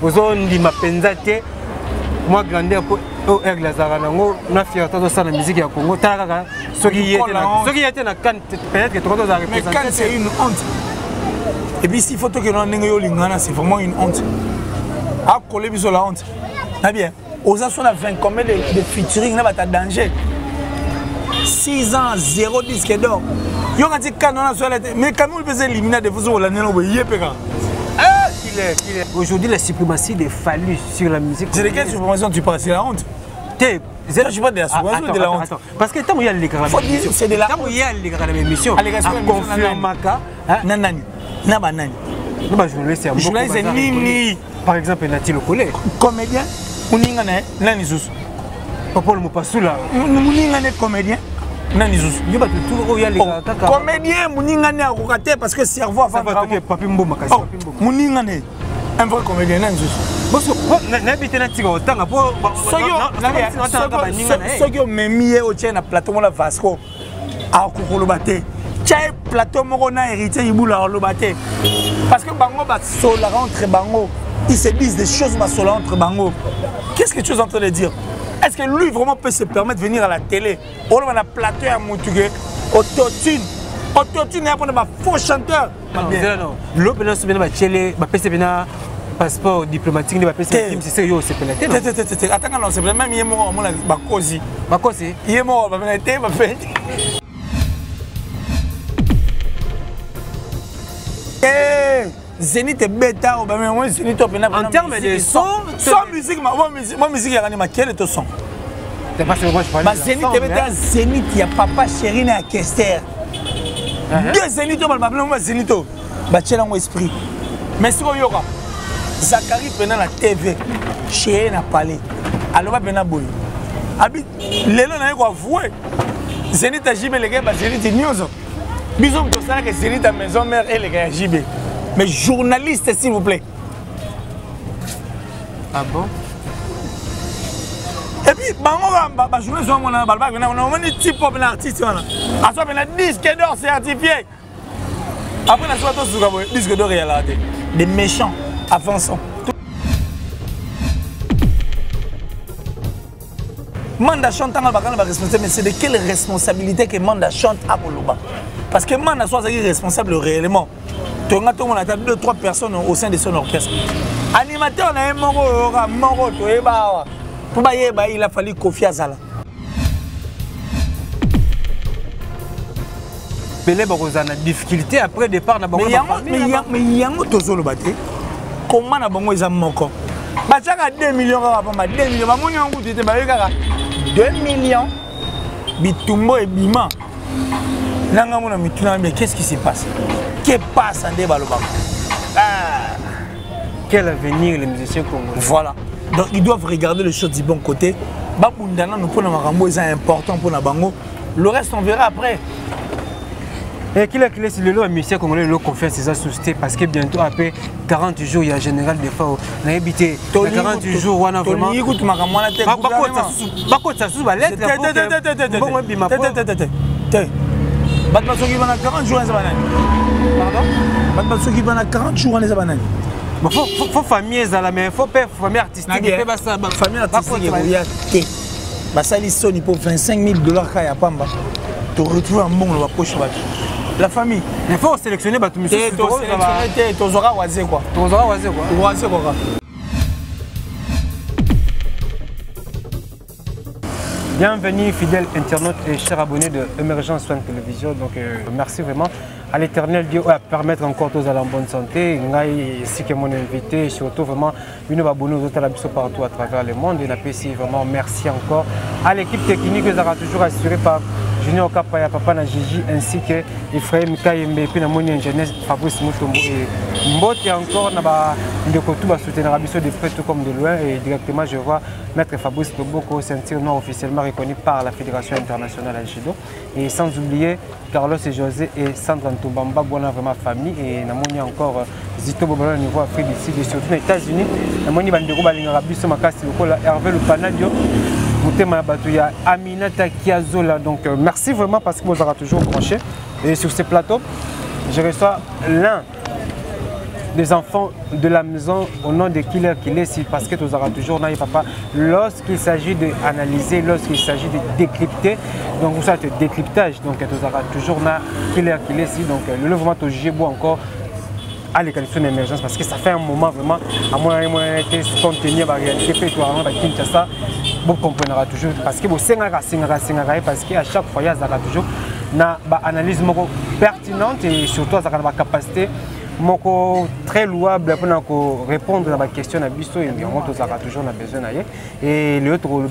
Ozo ndima penza te. Moi grandeur pour aigle Zaranango, na fierté de ça la musique ya Congo. Taka ce qui était na kan peut-être que tu dois représenter. Mais quand c'est une honte. Et puis s'il faut que l'on ait lingana, c'est vraiment une honte. À coller biso la honte. Na bien. Aux ans a 20 combien de featuring là va danger. 6 ans 0 disque d'or. Yo quand dit canon na soirée mais quand on peut éliminer de vous la neno yé peka. Aujourd'hui, la suprématie des phallus sur la musique. C'est de quelle suprématie tu parles? C'est la honte. Je ne suis pas de la suprématie ou de la honte. Parce que tant qu'il y a les gars, c'est de la honte. Tant qu'il y a les gars de l'émission, Nanani. Nabanani. Journaliste, c'est Nini. Par exemple, Nati Lokole. Comédien. Mouningane. Nani Zous. Papa le Mopassoula. Mouningane comédien. Nani Zous. Comédien, Mouningane a rocaté parce que cerveau a fait Papi Mboma. Mouningane. Un vrai comédien, Nani Zous. N'habitez pas Tigo, tant que ceux qui ont mis au tien à plateau la Vasco à Kokolobate. Tchai plateau Morona hérité Iboula Lobate. Parce que Bango va sola entre Bango. Ils se disent des choses va sola entre Bango. Qu'est-ce que tu es en train de dire? Est-ce que lui vraiment peut se permettre de venir à la télé? On va a plateau à Moutougue, autotune. Autotune est un faux chanteur. Non, l'autre, c'est passeport diplomatique ne va pas c'est sérieux c'est pénétré attends non c'est vraiment il mort mon bakosi il est mort va pénétrer va faire Zénith est bêta ou bien moi Zénith en termes de son musique moi musique il y a quel est ton son Zénith est bêta Zénith il y a papa chéri na Kester deux Zénith on va moi Zénith bah tiens dans esprit mais si on y aura Zachary pendant la TV, chez n'a parlé. Alors va venir boy. Abi, l'élo n'a pas avoué. Zénith a JB les gars, Zénith news. Bisous comme ça que Zénith à maison mère et les gars JB. Mais journaliste s'il vous plaît. Ah bon? Et puis bah journaliste on a on a type pop artiste voilà. À soit ben disque d'or certifié. Après la soirée tout disque d'or réalité. Des méchants. Avançons. Manda chante en responsabilité, mais c'est de quelle responsabilité que Manda chante à Boloba? Parce que Manda soit responsable réellement. Tu as 2-3 personnes au sein de son orchestre. Animateur, il a fallu Kofi Azala. Pelé a difficulté après départ de mais il y a un autre comment na bango ils ont moko bachaka 2 millions kaka 2 millions bamoni yango tete ba kaka 2 millions bitumbo et bima nanga mona mituna mais qu'est-ce qui se passe que passe en débat quel avenir les musiciens congolais voilà donc ils doivent regarder les choses du bon côté babundana nous pour na makambo c'est important pour na bango le reste on verra après. Et qu'il a clé sur le lot musicien congolais le confiance ses associés parce que bientôt après 40 jours il y a général des fois on a habité 40 jours on a vraiment écoute ma camarade tête bako ça sous balette bon bima batba soki bana 40 jours ça banane pardon batba soki bana 40 jours ça banane faut famille ça la mais faut pas famille artistique et pas ça famille artistique il y a té basali soni pour $25,000 kaya pamba tu retrouves un bon la poche la famille. Il faut sélectionner tout monsieur. Tu auras oisé quoi. Tu auras oisé quoi. Oisé quoi. Bienvenue fidèles internautes et chers abonnés de Emergence One Télévision. Donc merci vraiment à l'Éternel Dieu à permettre encore tous à la bonne santé. Ici que mon invité, surtout vraiment une abonnée aux autres partout à travers le monde. Et la PC vraiment merci encore à l'équipe technique qui sera toujours assurée par Junior Kapaya, Papa na Gigi ainsi que Ephraim Kayembe et puis na moni ingénieur Fabrice Mutombo et Mbote encore na ba ndeko tout ba soutenir Abisso de près tout comme de loin et directement je vois Maître Fabrice Toboko ceinture noire officiellement reconnu par la Fédération internationale de judo et sans oublier Carlos et José et Sandra Ntombamba bonne vraiment famille et na moni encore Zito Bobolo niveau Afrique du Sud et surtout aux États-Unis na moni bandeko balinga Abisso makasi lokola Hervé Lupanadio Moutema Batouya Aminata Kiazola. Donc merci vraiment parce que vous aurez toujours branché. Et sur ce plateau, je reçois l'un des enfants de la maison au nom de Killer Kilesi, parce que tu auras toujours papa, lorsqu'il s'agit d'analyser, lorsqu'il s'agit de décrypter, donc ça c'est décryptage, donc tu auras toujours Killer Kilesi, donc le mouvement tu juges encore à les qualifications d'émergence parce que ça fait un moment vraiment à moi été contenir la réalité pétoirement avec Kinshasa, vous comprendrez toujours parce que vous parce qu'à chaque fois il y a toujours une analyse pertinente et surtout ça a la capacité très louable pour répondre à la question à Bisso et on a toujours besoin et le autre le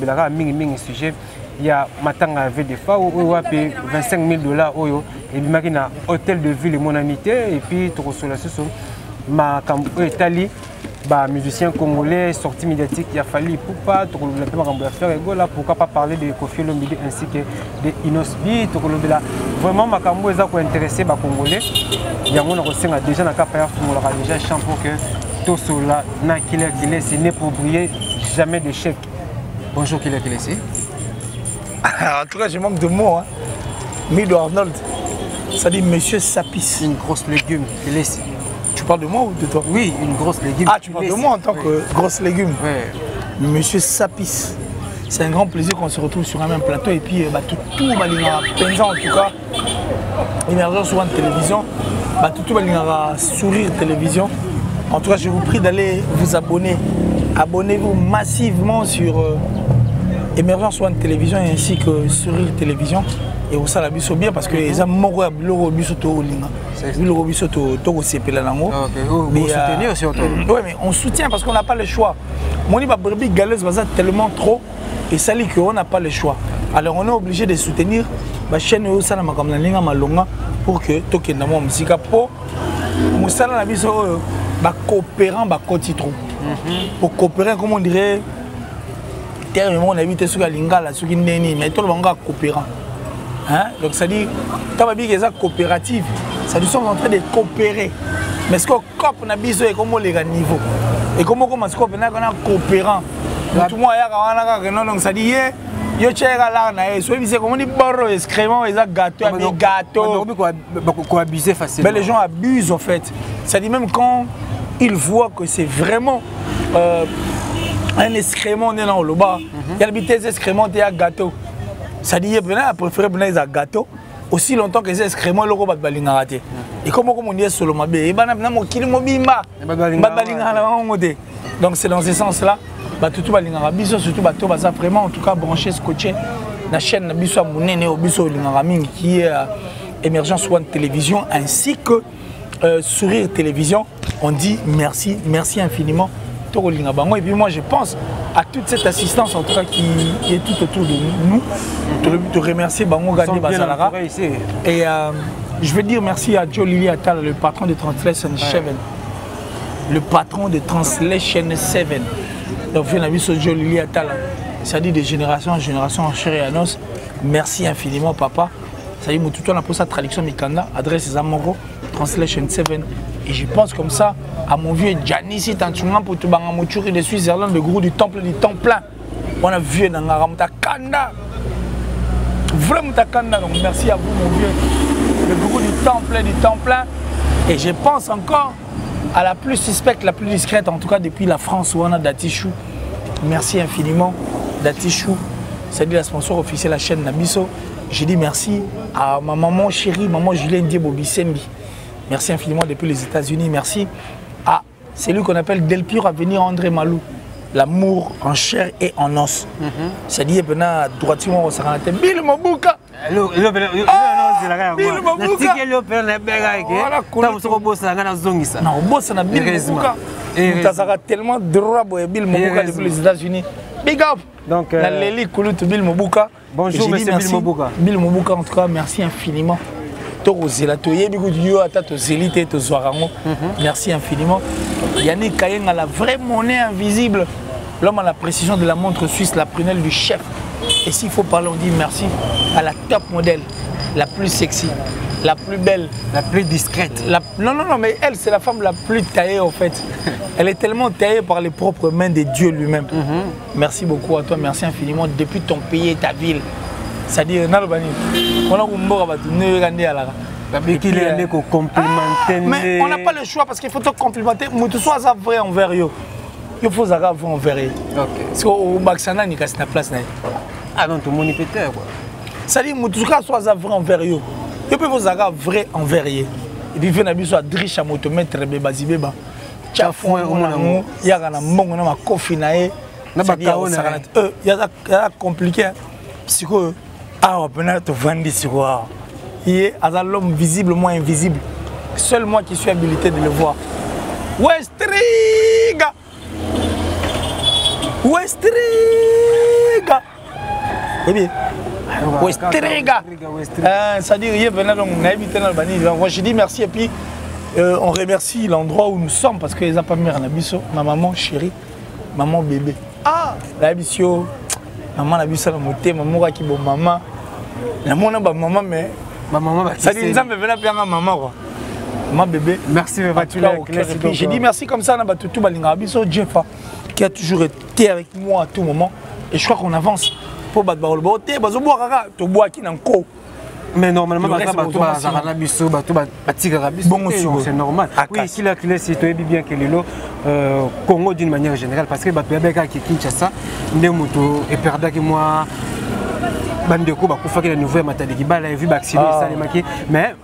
sujet il y a matanga avec des fois où on paye $25 000 et puis un hôtel de ville mon amitié et puis tu reçois la sauce ma Italie musicien congolais sortie médiatique il a fallu pour pas tu le faire et là pourquoi pas parler de Kofi Olomide ainsi que de Inosbi tu le vraiment ma cambo est intéressé ba congolais il y a on a déjà na capa on déjà champ pour que tout cela na Killer Kilesi n'est pour briller jamais d'échec. Bonjour Killer Kilesi. En tout cas, je manque de mots. Hein. Mido Arnold, ça dit Monsieur Sapis. Une grosse légume, Kilesi. Tu parles de moi ou de toi? Oui, une grosse légume. Ah, tu parles de moi en tant que grosse légume. Oui. Monsieur Sapis. C'est un grand plaisir qu'on se retrouve sur un même plateau et puis tout en tout cas, émergence souvent de télévision, tout sourire télévision. En tout cas, je vous prie d'aller vous abonner. Abonnez-vous massivement sur Émergence One Télévision ainsi que Sourire Télévision et au ça la biso bien parce que les amoureux à l'euro biso to linga l'euro biso to sepela nango mais soutenir aussi ouais mais on soutient parce qu'on n'a pas le choix moni ba brebis galeuse baza tellement trop et ça dit qu'on n'a pas le choix alors on est obligé de soutenir la chaîne au ça na makamna linga malonga pour que tokenda mo musika po musala la biso ba coopérant ba cotitro pour coopérer comme on dirait on a évité ce que l'ingala, ce qui n'est ni, mais tout le monde est coopérant. Hein? Donc ça dit, quand on dit que c'est coopérative, ça dit qu'on est en train de coopérer. Mais ce qu'on a dit, c'est comment les niveaux. Et comment on est coopérant. Tout le monde est là, donc ça dit, yo tchèra là, soit c'est comme on dit, barreau, excrément, ils ont gâteau, avec gâteau. Abuser facilement. Mais les gens abusent en fait. Ça dit même quand ils voient que c'est vraiment un excrément dans le bas, il y a des excréments et un gâteau. Ça dit qu'il a préféré un gâteau aussi longtemps que ces excréments le robot balinga raté. Et comment on dit sur le mabé, et ben na mo kili mobimba, balinga na ngode. Donc c'est dans ce sens-là, tout balinga biso surtout bato baza vraiment en tout cas branché scotché la chaîne na biso munene o biso linga mingi qui est Émergence One Télévision ainsi que Sourire Télévision. On dit merci, merci infiniment. Et puis moi je pense à toute cette assistance en tout cas qui est tout autour de nous. Te remercier Bango Gandhi Bazalara. Et je veux dire merci à Joe Lili Attal, le patron de Translation 7. Le patron de Translation 7. Donc je n'ai vu ce Joe Lili Attal. Ça dit de génération en génération en chair et en os. Merci infiniment papa. Ça dit tout on a pour sa traduction Mikanda, adresse Zamoro, Translation 7. Et je pense comme ça à mon vieux Giannissi Tantunga pour tout Bangamouchouri de Suisse-Irlande, le gourou du temple plein. On a vu dans la Ramutakanda. Vraiment Takanda. Donc merci à vous mon vieux. Le gourou du temple plein. Et je pense encore à la plus suspecte, la plus discrète, en tout cas depuis la France où on a Datichou. Merci infiniment Datichou. C'est la sponsor officielle de la chaîne Nabiso. Je dis merci à ma maman chérie, maman Julien Diebo Bisembi. Merci infiniment depuis les États-Unis. Merci à celui qu'on appelle Delpire à venir André Malou. L'amour en chair et en os. C'est-à-dire que droitement on s'arrête. Bill Mobuka. Non, boss na Bill Mobuka. Tu as tellement droit pour Bill Mobuka depuis les États-Unis. Big up. Donc Leli Koulut Bill Mobuka. Bonjour monsieur Bill Mobuka. Bill Mobuka en tout cas merci infiniment. Merci infiniment. Yannick Kayen a la vraie monnaie invisible. L'homme à la précision de la montre suisse, la prunelle du chef. Et s'il faut parler, on dit merci à la top modèle, la plus sexy, la plus belle, la plus discrète. Non, mais elle, c'est la femme la plus taillée en fait. Elle est tellement taillée par les propres mains de Dieu lui-même. Merci beaucoup à toi, merci infiniment depuis ton pays et ta ville. C'est-à-dire, on a Mais on n'a pas le choix parce qu'il faut te complimenter. Tu sois vrai envers eux. Il faut avoir vrai envers eux. Parce qu'au Baxana, il y a une place. Ah non, tout le monde est peut-être. Ça dit que tu sois vrai envers eux. Il faut avoir vrai envers eux. Et puis, il faut avoir driche à motomètre, bébé, bébé. Tu as fait un il y a un bon, un coffee. Il y a compliqué. Psycho, ah, on peut te vendre sur quoi. Il est l'homme visible, moi invisible. Seul moi qui suis habilité de le voir. Westriga! Westriga! Eh bien, Westriga! C'est-à-dire, il est venu donc, on a évité l'Albanie. Je dis merci et puis on remercie l'endroit où nous sommes parce qu'ils n'ont pas mis un abisso. Ma maman chérie, maman bébé. Ah! L'abisso, maman l'abisso, maman qui est bon maman. La maman, mais. Maman, ça dit, nous avons venu à maman. Maman bébé. Merci, j'ai dit merci comme ça, tout Balingabiso, Jeffa, qui a toujours été avec moi à tout moment. Et je crois qu'on avance. Pour battre le beauté, tu bois qui n'en co. Mais normalement, c'est normal. Oui, si la clé, c'est bien que le Congo d'une manière générale, parce que Batuabeka qui est Kinshasa, Nemoto et Perda qui moi. Bandeko bakufa la nouvelle matadiki bala vu vacciné salimaki mais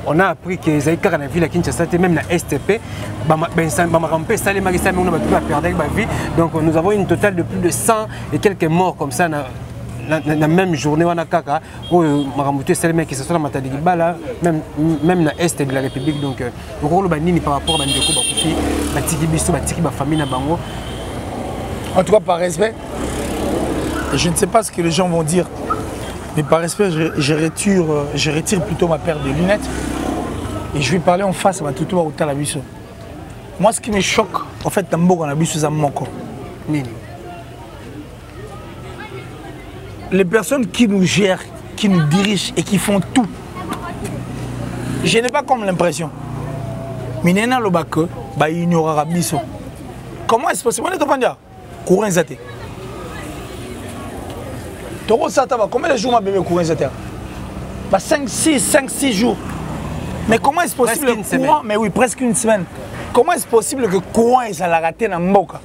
on a appris que les Aïkara na ville à Kinshasa même la STP rampé salimaki ça mais on a perdu avec vie donc nous avons une totale de plus de 100 et quelques morts comme ça la même journée on a kaka où maramouté salimaki ça soit la matadiki bala même la Est de la République donc on rôle banini par rapport à Bandeko bakufi batiki biso batiki ba famille na bango en tout cas par respect. Je ne sais pas ce que les gens vont dire, mais par respect, je retire plutôt ma paire de lunettes et je vais parler en face à ma toutou au Talabiso. Moi, ce qui me choque, en fait, c'est que les personnes qui nous gèrent, qui nous dirigent et qui font tout, je n'ai pas comme l'impression. Mais Nena Lobake, il ignorera Biso. Comment est-ce possible? On est en train de dire, courant zaté. Combien de jours ma bébé courir 5-6 jours. Mais comment est-ce possible le courant? Mais oui, presque une semaine. Comment est-ce possible que le courant est raté dans Mboka?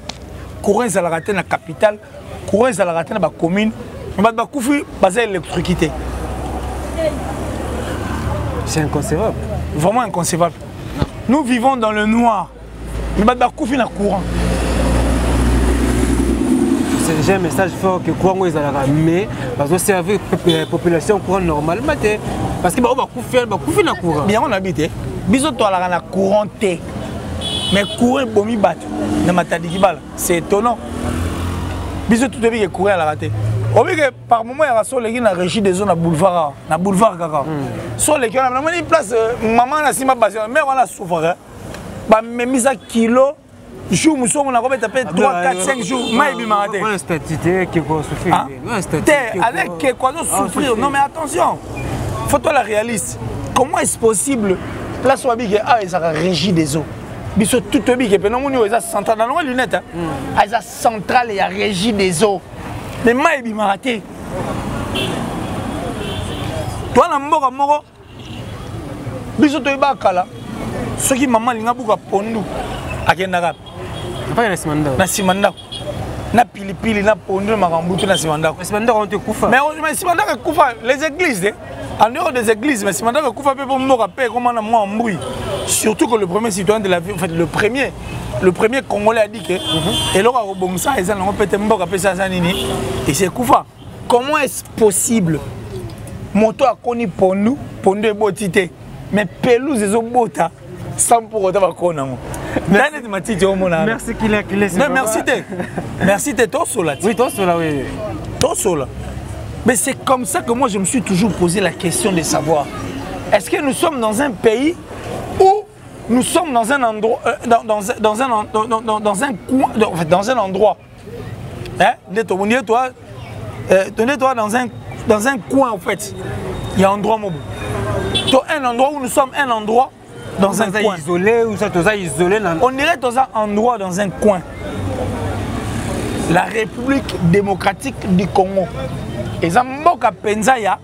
Courant est raté dans la capitale, courant est raté dans la commune, mais il y a l'électricité. C'est inconcevable. Vraiment inconcevable. Nous vivons dans le noir, mais il y a le courant. C'est déjà un message fort que courant est à la mais parce que servir la population courant normalement parce que on va couper na courant. Bien on habite. Biso to la na courant té. Mais courant bomi bat na matadiki bala. C'est étonnant. Biso tout début que courant la raté. On dit que par moment il y a sur les na régie des zones na boulevard kaka. Sur les qui on a une place maman na sima base mais on a souffert. Ba mise à kilo jour, nous sommes 3, 4, 5 jours. Une statité qui va souffrir. Avec qui va souffrir. Non mais attention, il faut la réaliste. Comment est-ce possible? Place où il y a une régie des eaux. Il y a tout le monde qui est central. Dans les lunettes, il y a centrale et il y a régie des eaux. Mais moi, il m'a raté. Toi, dans le monde, il y a un kala. Ceux qui maman, il y a un pondu. Na simanda na pilipili na pondu makambutu na simanda simanda on te kufa mais simanda ka kufa les églises en dehors des églises mais simanda ka kufa pe pour mboka pe comment na moi embrouille surtout que le premier citoyen de la ville en fait le premier congolais a dit que et là robongsa ils ont peut-être mboka pe ça nini et c'est kufa. Comment est-ce possible moto a koni pondu botité mais pelouse les obota sans pour autant va connaître. Merci qu'il est. Merci de toi sola. Oui, toi sola, oui. Toi sola. Mais c'est comme ça que moi je me suis toujours posé la question de savoir est-ce que nous sommes dans un pays où nous sommes dans un endroit dans un endroit. Hein? Toi dans un coin en fait. Il y a un endroit mobile. Un endroit où nous sommes un endroit dans un coin isolé ou ça isolé on dirait dans un endroit dans un coin. La République démocratique du Congo et Zamboka Penzaya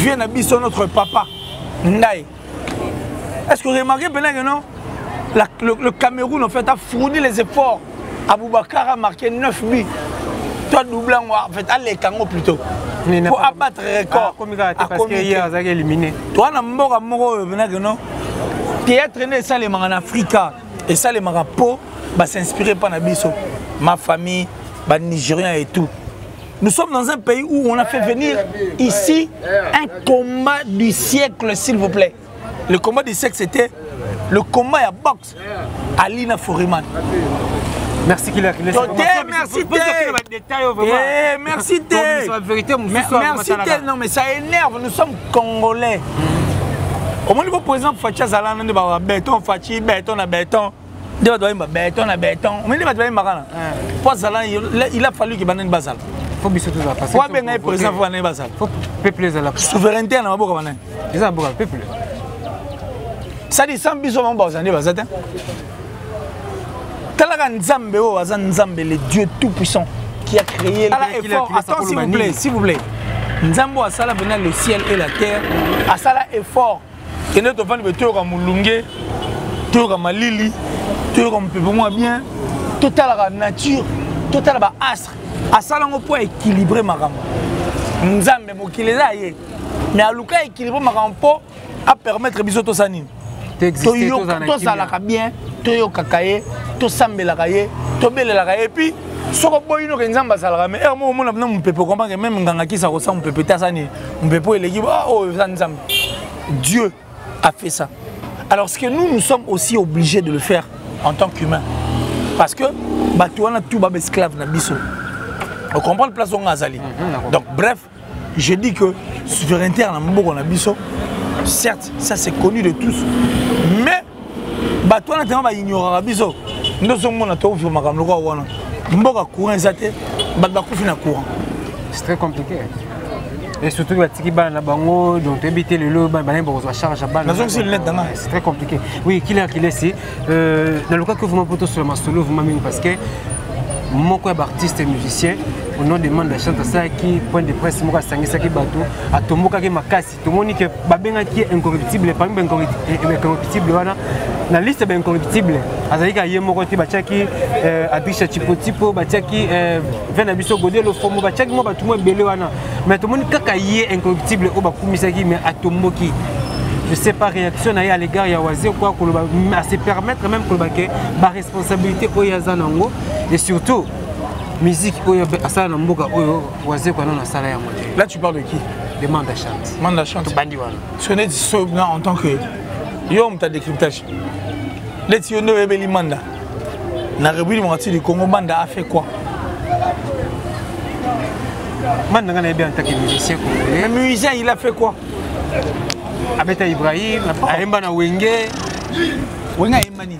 vient à biso notre papa Ndaye. Est-ce que vous remarquez que non? Le Cameroun en fait a fourni les efforts. Aboubakar a marqué 9 buts. Toi doublant en fait à l'écango plutôt. Pour abattre le record. Parce que hier ils ont éliminé. Toi na mboka moko que non? Théâtre né ça les en Afrique et ça les marapo va s'inspirer par Nabiso. Ma famille, les Nigériens et tout. Nous sommes dans un pays où on a fait venir ici un combat du siècle, s'il vous plaît. Le combat du siècle, c'était le combat à boxe à Lina Foriman. Merci qu'il a merci merci non mais ça énerve, nous sommes Congolais. Au niveau président Facha Zala, béton, Fachi, béton à béton. Béton à béton. Il a fallu qu'il banane basal. Faut bien tout ça. Faut bien président banane basal. Faut peuple la souveraineté na maboko banane. Ils ont beaucoup peuple. Ça dit sans biso mon bazane basate. Talaga Nzambe o azan Nzambe le Dieu tout puissant qui a créé attends s'il vous plaît. Nzambo a sala venant le ciel et la terre. A sala effort. Et nous devons le tour à Moulungue, tour à Malili. Comme peut moi bien, total la nature, total la astre, à ça on peut équilibrer ma gamme. Nous avons équilibré, mais à Luka équilibrer ma gamme pour à permettre biso to sanine. T'exister to ça la bien, to yo kakaye, to sambe la kaye, to belle la kaye puis soko boy no kenzamba sala mais er mo na mon peut comprendre que même nganga ki ça ressemble peut peut tasani, on peut pas l'équipe oh nzambe. Dieu a fait ça. Alors ce que nous sommes aussi obligés de le faire en tant qu'humain. Parce que on a tout esclave na biso. On comprend le place où on a Zali. Donc bref, je dis que souveraineté na mboka na biso, certes, ça c'est connu de tous. Mais on a tellement ignorer biso. Nous sommes on a tout fait makam loko wana. Mboka courant zate, bakufi na courant. C'est très compliqué. Et surtout, donc éviter le lot, charge à balle. C'est très compliqué. Oui, qu'il est ici. Dans le cas que vous m'apportez sur le solo, vous m'amenez parce que mon artiste et musicien, au nom demande de chanter ça qui point de presse, moi sangi ça qui bateau, à Tomoka qui makasi, tout le monde qui babenga qui est incorruptible, parmi incorruptible voilà. La liste est incorruptible. Azalika yemo ti bachaki abisha tipo tipo bachaki vena biso godé le fomo bachaki mo batu mo belé wana. Mais tout le monde kaka yé incorruptible au bakumisaki mais atomoki. Je sais pas réaction à l'égard ya wazé quoi à se permettre même que ba responsabilité au yazanango et surtout musique oyo asala na mboka oyo wazé quoi na sala ya moté. Là tu parles de qui? De Manda Chante. Manda Chante. Bandi wana. Ce n'est en tant que Yom ta décryptage. Les tionneaux et Beli Manda. Na République démocratique du Congo, Manda a fait quoi? Manda n'a bien en tant que musicien congolais. Le musicien, il a fait quoi? Abeta Ibrahim, Aembana Wenge. Wenge Aembani.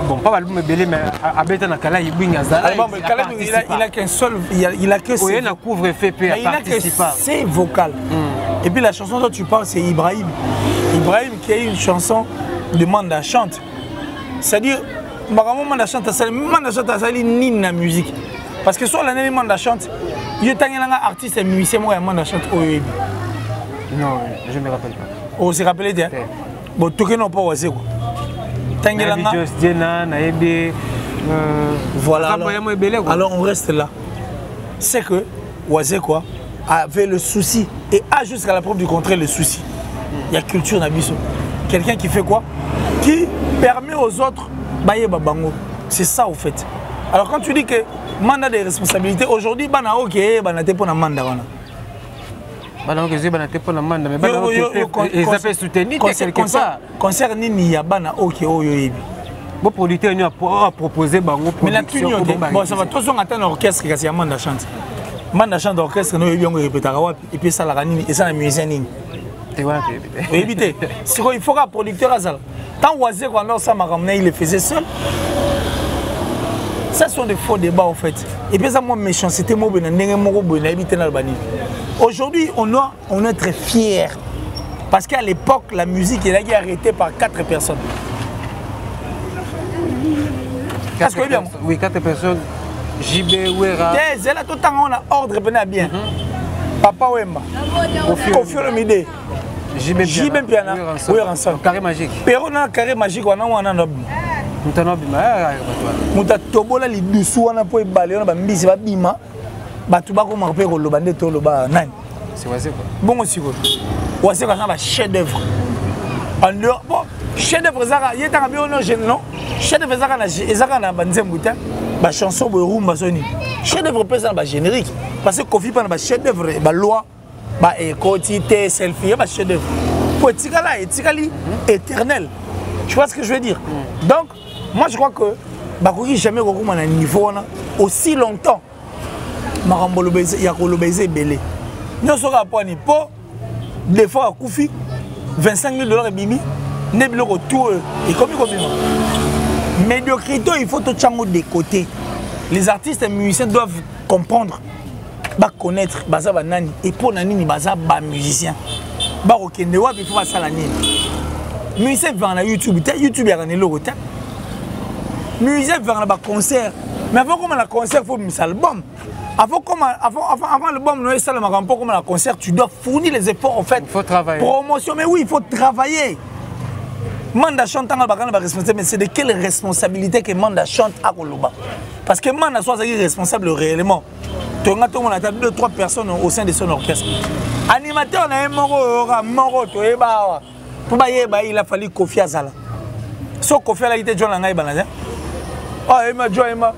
Bon, pas l'album belé, mais Abeta Nakala Ibingaza. Il a qu'un seul. Il a que ses. Il a couvre-feu, il a que ses vocales. Et puis la chanson dont tu parles, c'est Ibrahim. Ibrahim qui a une chanson de Manda Chante. C'est-à-dire, Manda Chante a ni la musique. Parce que sur l'année de Manda Chante, il y a un artiste et musicien qui a Manda Chante. Non, je ne me rappelle pas. Oh, c'est rappelé, tiens. Bon, tout le monde n'a pas osé. Voilà. Alors on reste là. C'est que Oisé quoi avait le souci et a jusqu'à la preuve du contraire le souci. Il y a culture Nabiso. Quelqu'un qui fait quoi? Qui permet aux autres bailler babango. C'est ça au fait. Alors quand tu dis que mandat des responsabilités aujourd'hui, bana ok, bana te pour na mandat wana. Bana ok, bana te pour na mandat mais bana ok, ils appellent soutenir quelque part. Concert nini ya bana ok oyo yebi. Bon producteur nous a proposé bango production. Mais la tunnel bon ça va tous on attend orchestre kasi ya Manda Chante. Manda Chante orchestre no yebi ngo répétera wapi et puis ça la nini et ça la musicien nini. Tu vois éviter. Si il faut qu'un producteur azal. Tant Oisé quand alors ça m'a ramené il le faisait seul. Ça sont des faux débats en fait. Et puis ça moi méchanceté mo bena ndenge moko boy na éviter na albani. Aujourd'hui on est très fiers parce qu'à l'époque la musique elle a été arrêtée par 4 personnes. Est-ce que bien? Oui, 4 personnes. JB Ouera. Là tout temps on a ordre bien. Papa Wemba. Kofi Olomide. Jibem Piana. Oui, ensemble. Carré magique. Pero na carré magique wana wana ndobi. Mutanobima. Muta tobola li dusu wana po ebale wana ba mbisi ba bima. Batu ba ko marpe ko loba nde to loba nani. C'est Wazé quoi. Bon aussi quoi. Wazé quoi ça ba chef d'œuvre. En dehors bon chef d'œuvre zaka yeta bien non je non. Chef d'œuvre zaka na ezaka na banzembuta. Ba chanson bo rumba soni. Chef d'œuvre pesa ba générique parce que Kofi pa na ba chef d'œuvre ba loi ba écotité selfie ba chef d'œuvre. Poétique là étikali éternel. Tu vois ce que je veux dire? Donc moi je crois que ba koki jamais ko na niveau na aussi longtemps. Marambo lobeze ya ko lobeze belé. Nous sommes à point pour des fois à Koufi, $25 000 bimi, nebilo retour et comme médiocrité, il faut tout chango de côté. Les artistes et musiciens doivent comprendre, connaître, baza banani et pour nani ni baza ba musicien. Ba okende wa il faut pas ça la nini. Musicien vers la YouTube, YouTube ya gané logo ta. Musicien vers la concert, mais avant comme la concert faut mis album. Avant l'album, comme la concert, tu dois fournir les efforts en fait. Il faut travailler. Promotion, mais oui, il faut travailler. Manda chante à la responsabilité, mais c'est de quelle responsabilité que Manda chante à Koloba? Parce que Manda soit responsable réellement. Tu as 2-3 personnes au sein de son orchestre. Animateur, on a un moro, il a fallu Kofi Azala. So Kofi Azala, il était John Langai Banaza. Ah, Emma, Emma.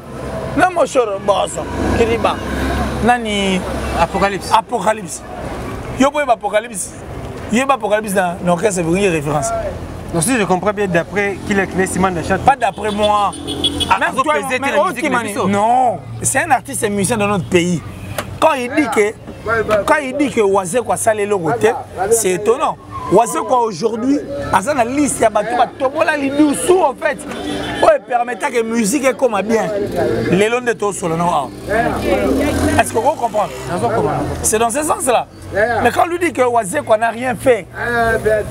Non, mon cher, boss. Kiriba. Nani Apocalypse. Apocalypse. Yo pouvez Apocalypse. Il pas Apocalypse dans l'orchestre, c'est une référence. Donc si je comprends bien d'après qu'il est créé Simon Dachat. Pas d'après moi. Non, c'est un artiste et musicien dans notre pays. Quand il dit que Wazé quoi ça les logos, c'est étonnant. Wazé quoi aujourd'hui, à la liste il y a Tobola li dessous en fait. Ouais, permettant que la musique est comme bien. Les longs de tous sur le nom. Est-ce que vous comprenez? C'est dans ce sens-là. Mais quand lui dit que Wazé quoi n'a rien fait,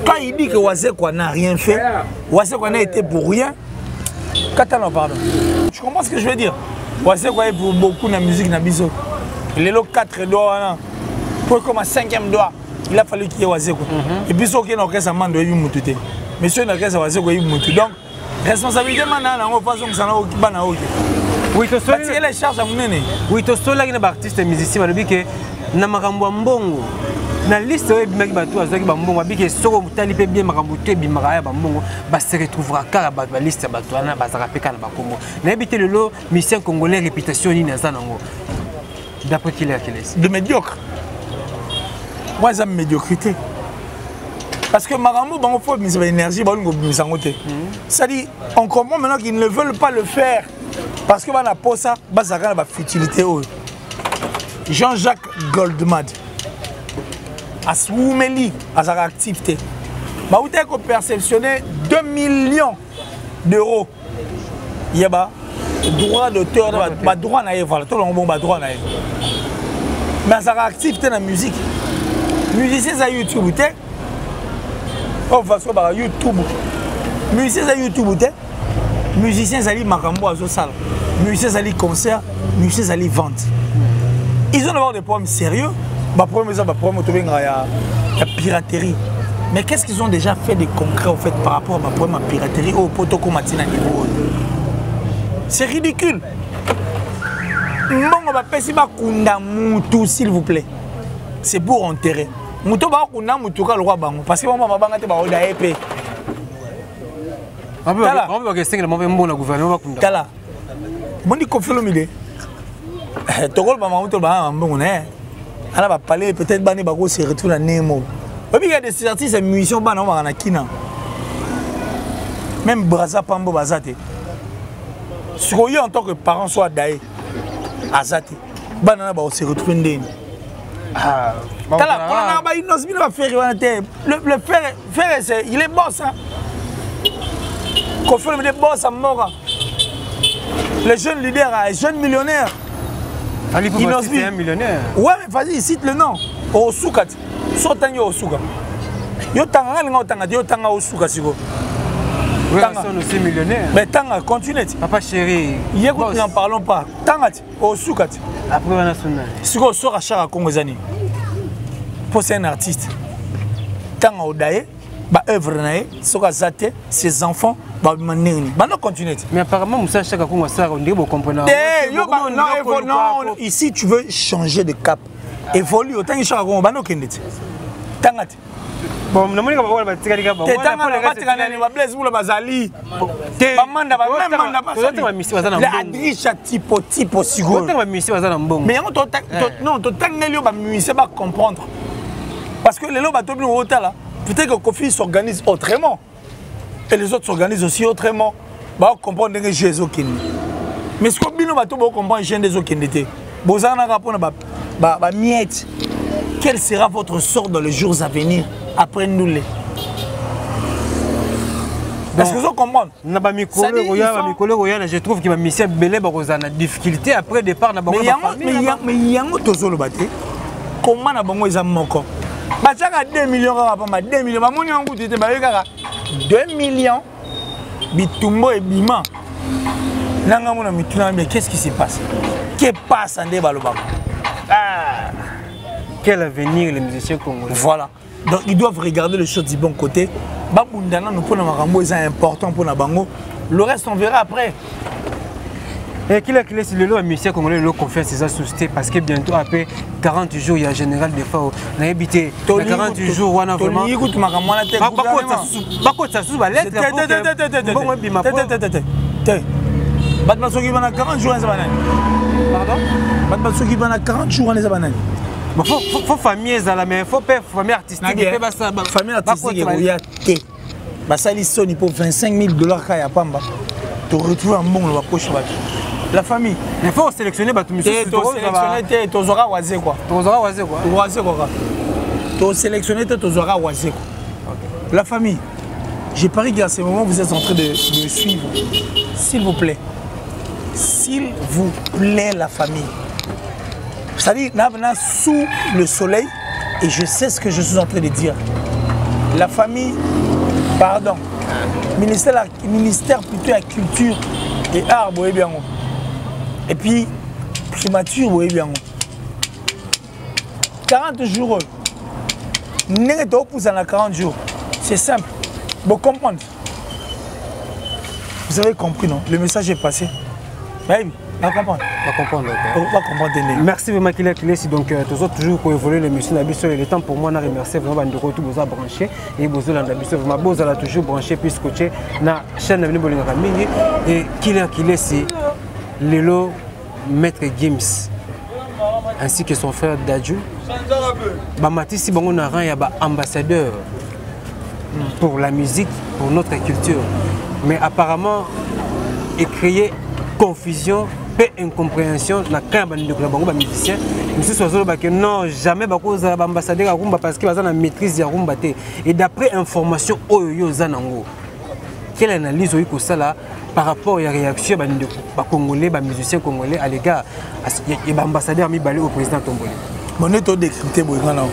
quand il dit que Wazé quoi n'a rien fait, Wazé quoi n'a été pour rien, Catalan pardon. Tu comprends ce que je veux dire? Wazé quoi est pour beaucoup de la musique na biso. Les lots 4 doigts, pour comme un 5e doigt, il a fallu qu'il y ait Wazé quoi. Et puis ce qui est dans l'orchestre, man doit y moututer. Monsieur dans l'orchestre Wazé quoi y moututer. Donc responsabilité maintenant on façon que ça n'a aucun ban à aucun. Oui, tu sais les charges à mener. Oui, tu sais là que les artistes et musiciens le que na makambo mbongo na liste oyo bimaki bato azaki bambongo abiki soko mutali pe bien makambo te bimaka ya bambongo ba se retrouvera kala ba liste bato wana bazaka pe kana bakombo na ebité lelo musicien congolais réputation ni naza nango d'après qu'il est de médiocre. Moi j'aime médiocrité. Parce que Marambo, il faut mettre de l'énergie, c'est-à-dire, on comprend maintenant qu'ils ne veulent pas le faire. Parce que a pas ça, ça a une futilité. Jean-Jacques Goldman, à Swoumeli, à sa activité, il a perceptionné 2 millions d'euros. Il y a des droits d'auteur, des droits naïfs, tout le monde a droit naïf. Mais à sa activité dans la musique, musiciens à YouTube, on va sur YouTube. Musiciens à YouTube, musiciens à Makambo à Zosal, musiciens à concert, musiciens à vente. Ils ont d'abord des problèmes sérieux. Les problèmes de piraterie. Mais qu'est-ce qu'ils ont déjà fait de concret en fait, par rapport à ma problème de piraterie au protocole matin à niveau? C'est ridicule. S'il vous plaît. C'est pour enterrer. Muto ba kuna mutuka le roi bango parce que moi mabanga te ba oda épée. On va que c'est le mauvais mot la gouvernement kunda. Kala. Moni confirme l'idée. Tokol ba muto ba mbongo né. Ala ba parler peut-être bani ba ko se retrouve la nemo. Obi il y a des artistes et musiciens ba na ma na kina. Même Braza Pambo bazate. Si vous en tant que parent soit daé azate. Ba na ba se retrouve ndeni. Ah, le frère, il est boss. Hein. Confirme des boss à mort. Le jeune leader, le jeune millionnaire. Ali Pouba, c'est un millionnaire. Ouais, mais vas-y, cite le nom. Osukat. Sotangi Osuka. Yo tanga nga otanga, yo tanga Osuka siko. Oui, sont aussi millionnaires. Mais tanga, continue. Papa chéri. Écoute, n'en parlons pas. Tanga, Osukat. Après, on a son nom. Siko sort à Chara Congozani. pour c'est un artiste. Tant au daé, bah œuvre naé, soka zate, ses enfants, bah manéni. Bah non continuer. Mais apparemment Moussa chaque fois ça on dit bon comprendre. Non, ici tu veux changer de cap. Évolue autant que chaque fois bah non kendet. Tangat. Bon, nous n'avons pas de tigari gaba. T'es tant à pas tigani, va blaze ou la bazali. Ba manda ba même manda pas. Toi tu mission bazana. La adricha typo siguro. Toi tu mission bazana mbongo. Mais non, to tangelio ba mission ba comprendre. Parce que les lots ba tobi au là, peut-être que Kofi s'organise autrement. Et les autres s'organisent aussi autrement. Ba comprendre que Jésus kini. Mais ce que bino ba to ba comprendre Jésus kini té. Bozana rapona ba miette. Quel sera votre sort dans les jours à venir? Apprenez-nous-les. Est-ce que vous comprenez? Je trouve que ma mission est en difficulté après départ. Mais il y a un autre solo batté. Comment on a besoin de moko? Bah ça a 2 millions à 2 millions. Bah mon yon goûté bah 2 millions. Bitumbo et bima. Nanga mon ami mais qu'est-ce qui se passe? Qu'est passe en débat le bas? Ah. Quel avenir les musiciens congolais? Voilà. Donc ils doivent regarder les choses du bon côté. Babundana nous prenons Marambo, c'est important pour Nabango. Le reste on verra après. Et qui est le musicien congolais le confiance ses associés parce que bientôt après 40 jours il y a général des fois on a habité 40 jours on a vraiment. Écoute Marambo la tête. Pas quoi ça sous la lettre. Batman Soki va à 40 jours en Zabanan. Pardon? Batman Soki va à 40 jours en Zabanan. Il faut famille à mais il faut pas famille artistique. Famille artistique, il y a T. Basali Sony pour $25,000 à Pamba. Tu retrouves un bon dans la poche. La famille. Il faut sélectionner Batou Monsieur. Tu sélectionner, tu auras oisé quoi. Tu auras oisé quoi. Oisé quoi. Tu sélectionner, tu auras oisé quoi. La famille. J'ai parié qu'à ce moment vous êtes en train de suivre. S'il vous plaît. S'il vous plaît, la famille. C'est-à-dire, sous le soleil, et je sais ce que je suis en train de dire. La famille, pardon, ministère plutôt à culture et art, bien. Et puis, primature, bien. 40 jours, n'est pas pour 40 jours. C'est simple. Vous comprenez? Vous avez compris, non? Le message est passé. Oui. On va comprendre. Merci vraiment qu'il est donc toujours pour évoluer les machines d'habitude. Il est temps pour moi de remercier vraiment de retour vous a branché et vous avez l'habitude vraiment vous allez toujours branché puis coacher na chaîne de Bolinga Mingi et qu'il est c'est Lelo Maître Gims ainsi que son frère Dadju. Bamati si bon on a un ambassadeur pour la musique pour notre culture mais apparemment il créé confusion et incompréhension na quand de musicien monsieur Sozo que non jamais cause ambassadeur à Rumba parce qu'il a une maîtrise de Rumba et d'après information oyo zanango quelle analyse oyo ça là par rapport à la réaction de congolais musiciens congolais à l'égard et ambassadeur mi balé au président Tomboli mon éto décrypté boyana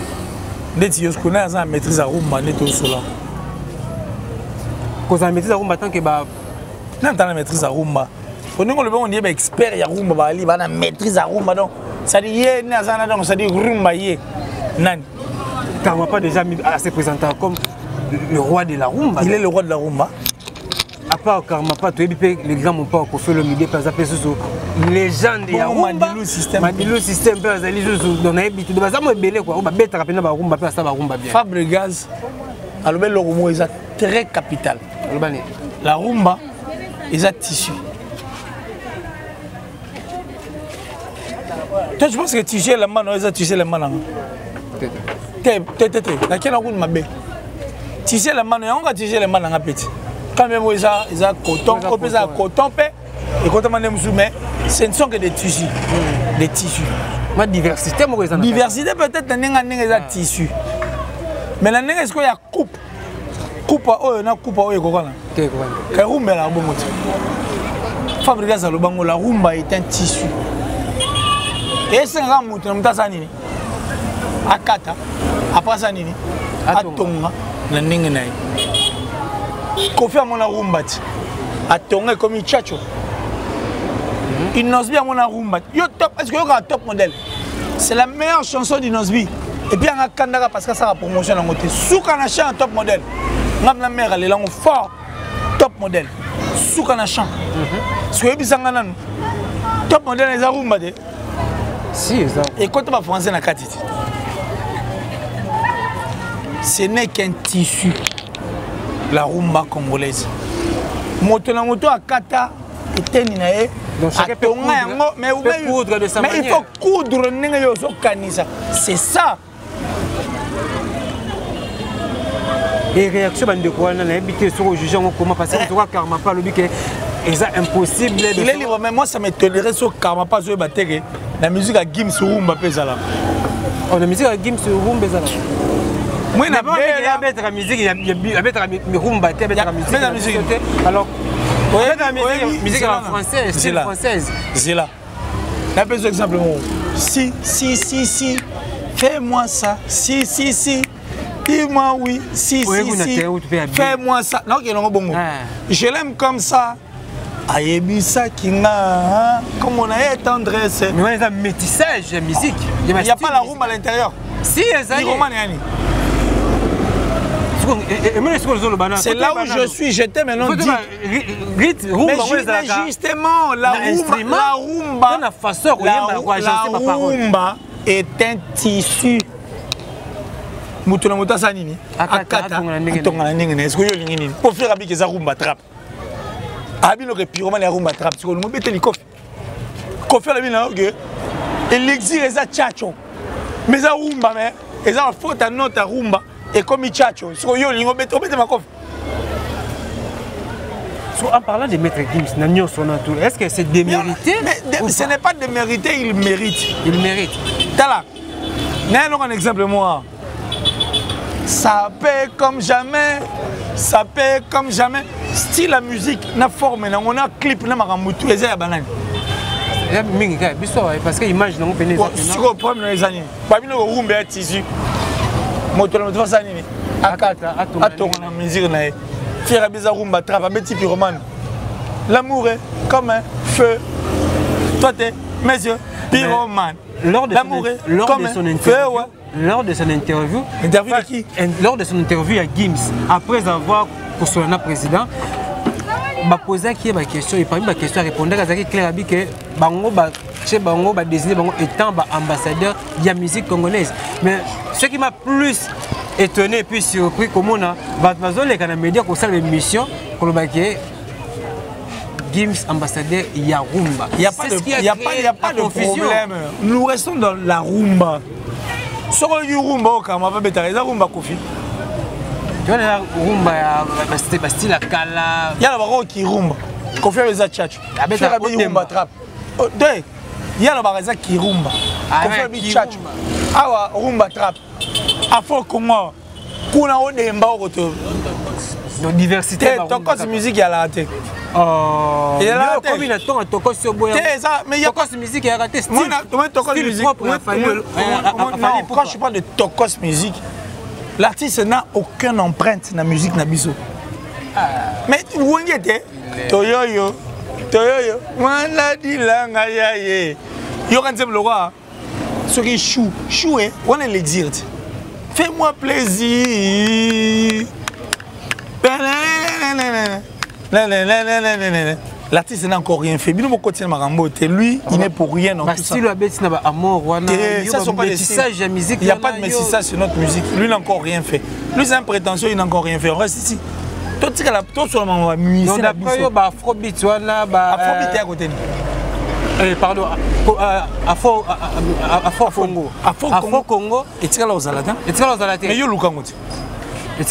ndeti yo connaît une maîtrise à Rumba neto cela cause la maîtrise à Rumba tant que ba non dans la maîtrise à Rumba. On est expert il y a Rumba, il a maîtrise à Rumba donc ça dit donc ça dit Rumba nan. Car on pas déjà assez présenté comme le roi de la Rumba. Il est le roi de la Rumba. À part Karma pas tu les grands mon pas pour faire le milieu par exemple sous légende de la Rumba. Madilu système par exemple sous dans habitude de ça moi belé quoi on va bête rapidement ba Rumba pas ça ba Rumba bien. Fabregas alors le Rumba est très capital. La Rumba est un tissu. Toi, je pense que tissu la main, ils ont tissé la main. Laquelle on m'a bé. Tissu la main, on va tisser la main en petit. Quand même, ils ont coton, ils ont coton, et quand on mais ce ne sont que des tissus. Des tissus. Ma diversité, moi, ils ont. Diversité peut-être, ils ont tissu. Mais la est-ce qu'il y a coupe? Coupe à eux, coupe à eux, quoi. La rumba est là, bon motif. Fabriquer ça, le bango, la rumba est un tissu. Et c'est un mouton, on t'a dit, à Kata, après ça, à Tonga, la Ningenai. Kofi à mon rumba, à Tonga comme il tchacho. Il n'ose bien mon rumba. Est-ce que y a un top modèle? C'est la meilleure chanson d'Inosbi. Et puis on a kandaka parce que ça a promotion en côté. Souka na chant top modèle. Ngam mère elle est là fort top modèle. Souka na chant. Soyez bisanga nan. Top modèle les rumba de. Si ça. Et quand on va français na katiti. Ce n'est qu'un tissu. La rumba congolaise. Moto na moto a kata eteni na e. Donc chacun peut coudre de sa manière. Mais il faut coudre c'est ça. Et réaction de quoi on a habité sur le jugeant comment parce que toi karma pas le but que c'est impossible. Il est libre mais moi ça me tolérer sur karma pas sur batterie. La musique à Gims rumba pesala. Oh la musique à Gims rumba pesala. Moi na mettre la musique il y a mettre la rumba la musique. Alors la musique française, c'est française. C'est là. Là par exemple si fais-moi ça. Si dis-moi oui. Si fais-moi ça. Non qu'il non bon. Je l'aime comme ça. Ayebisa kinga comme on a tendresse. Mais il y a un métissage de musique. Il n'y a pas la rumba à l'intérieur. Si ça y est. C'est là où je suis, j'étais maintenant dit. Mais justement, la rumba est un tissu. Moutona mouta sanini. Akata. Est-ce que vous avez pour faire avec les rumba trap? Abino que pyroman la rumba trap. Si vous me mettez les coffres. Coffre la bina ok. Et l'exil est à tchacho. Mais ça rumba mais. Et ça faute à notre rumba. Et comme il tchacho. Si vous avez ma coffre. En parlant de Maître Gims, est-ce que c'est démérité? Ce n'est pas démérité, il mérite. Il mérite. Tala. N'ayons un exemple moi. Ça paie comme jamais, ça paie comme jamais. Style la musique, na forme, on a clip, na maramoutou, et ça banane. Parce que l'image non pénètre. Si on prend les années, pas bien le rumbe est tissu. Moto la moto années. Akata, aton la musique na. Fier bizarre rumba trap, un petit pyroman. L'amour est comme un feu. Toi t'es mes yeux, pyroman. Lors de son interview, de qui? Lors de son interview à Gims, après avoir postulé président, il a posé une question, il a question, répondre à Claire Abi que Bango va désigner étant ambassadeur de la musique congolaise. Mais ce qui m'a plus étonné et puis surpris, comme on a les médias qui ont fait l'émission, Gims ambassadeur Yarumba. Il n'y a pas de problème. Nous restons dans la rumba. Si on a rumba, on va mettre la rumba Kofi. Tu vois la rumba, c'est style à Kala. Il y a la rumba qui rumba. Kofi avec la tchatch. Il y a la rumba trap. Il y a la rumba qui rumba. Kofi avec la tchatch. Ah rumba trap. Afro Congo. Kuna on est en retour. Donc diversité. Tokos musique il y a la tête. Oh, il y a combien de temps à Tokos sur Boya? Mais il y a Tokos musique il y a raté. Moi Tokos musique. Quand je parle de Tokos musique, l'artiste n'a aucune empreinte dans la musique na biso. Mais où est était Toyoyo. Maladi langa yaye. Yo quand le roi. Ce qui chou on est l'exil. Fais-moi plaisir. L'artiste n'a encore rien fait. Lui, il n'est pour rien dans tout ça. Il n'y a pas de métissage sur notre musique. Lui, il n'a encore rien fait. Lui, c'est un prétentieux, il n'a encore rien fait. On reste ici. Tout ce qu'il a seulement mis. On a pas Afrobeat. Afrobeat est à côté. Pardon, Afro-Congo. Afro-Congo. Et tu es là aux Alatins. Mais il y a Lukangout. Mais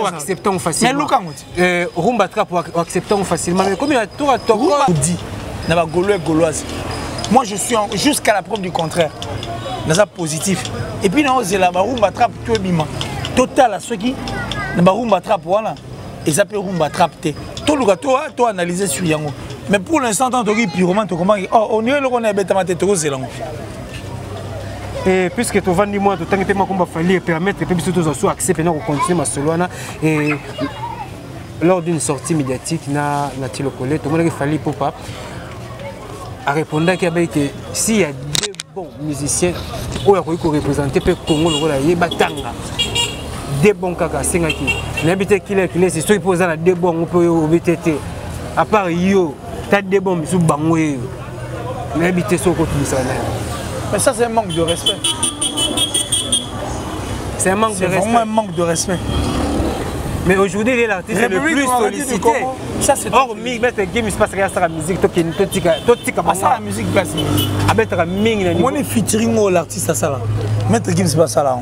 acceptons facilement. Mais rumba trap acceptons facilement. Mais combien de tours à Togo dit na gauloise. Moi je suis jusqu'à la preuve du contraire. Naza positif. Et puis na la rumba trap tu es bima. Total à ceux qui na rumba trap voilà. Et ça peut rumba trap té. Tout le toi analyser sur yango. Mais pour l'instant tant que pyroman to comment on est le connaît bêtement té to zelango. Et puisque tu vas dire moi, tu as fallu permettre que les gens acceptent de continuer à Solana et lors d'une sortie médiatique, na Tilo Collet, tout le monde a fallu pour pas répondre que s'il y a deux bons musiciens où il faut représenter le Congo, le Batanga. Des bons caca, c'est un qui. N'habite qu'il est, c'est ce qui pose à des bons, on peut obéter. À part yo, t'as des bons, sous bangoué. N'habite sur le côté de ça. Mais ça, c'est un manque de respect. C'est un manque de respect. C'est vraiment un manque de respect. Mais aujourd'hui, il est l'artiste le plus sollicité. Ça, c'est hormis mettre game, il se passe rien sur la musique. Toi, ça, la musique place. À mettre la ming. Moi, je suis featuring l'artiste à ça là. Mettre game, c'est pas ça là.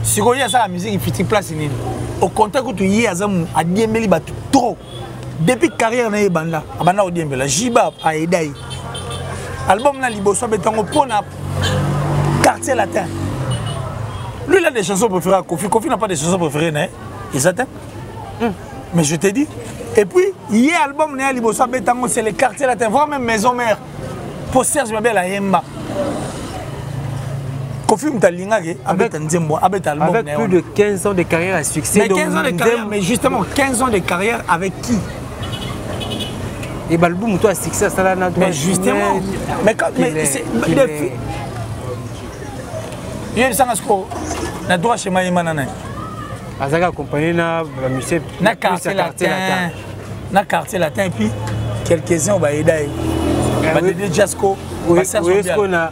Si vous avez ça, la musique, il featuring place. Au contact où tu y es, à Diembeli, trop. Depuis carrière, il y a Banda. Banda au Diembeli, Jiba, à Edaï. Album là, Liboso, Betango, pour na quartier latin. Lui, il a des chansons préférées à Kofi. Kofi n'a pas de chansons préférées, non? Et ça mais je te dis. Et puis, il y a un album à Liboso, Betango, c'est les quartiers latins, voire même Maison Mère. Pour Serge Mabel à Yemba. Kofi Mtalinga, avec plus de 15 ans de carrière à succès. Mais 15 ans de carrière, mais justement, 15 ans de carrière avec qui? Et Balboum, toi, succès, ça là, mais justement, mais quand c'est il y a ça na droit chez Maïmanana. Azaka accompagné na monsieur na quartier latin et puis quelques-uns au Baïdaï. Badé Jasco, Jasco na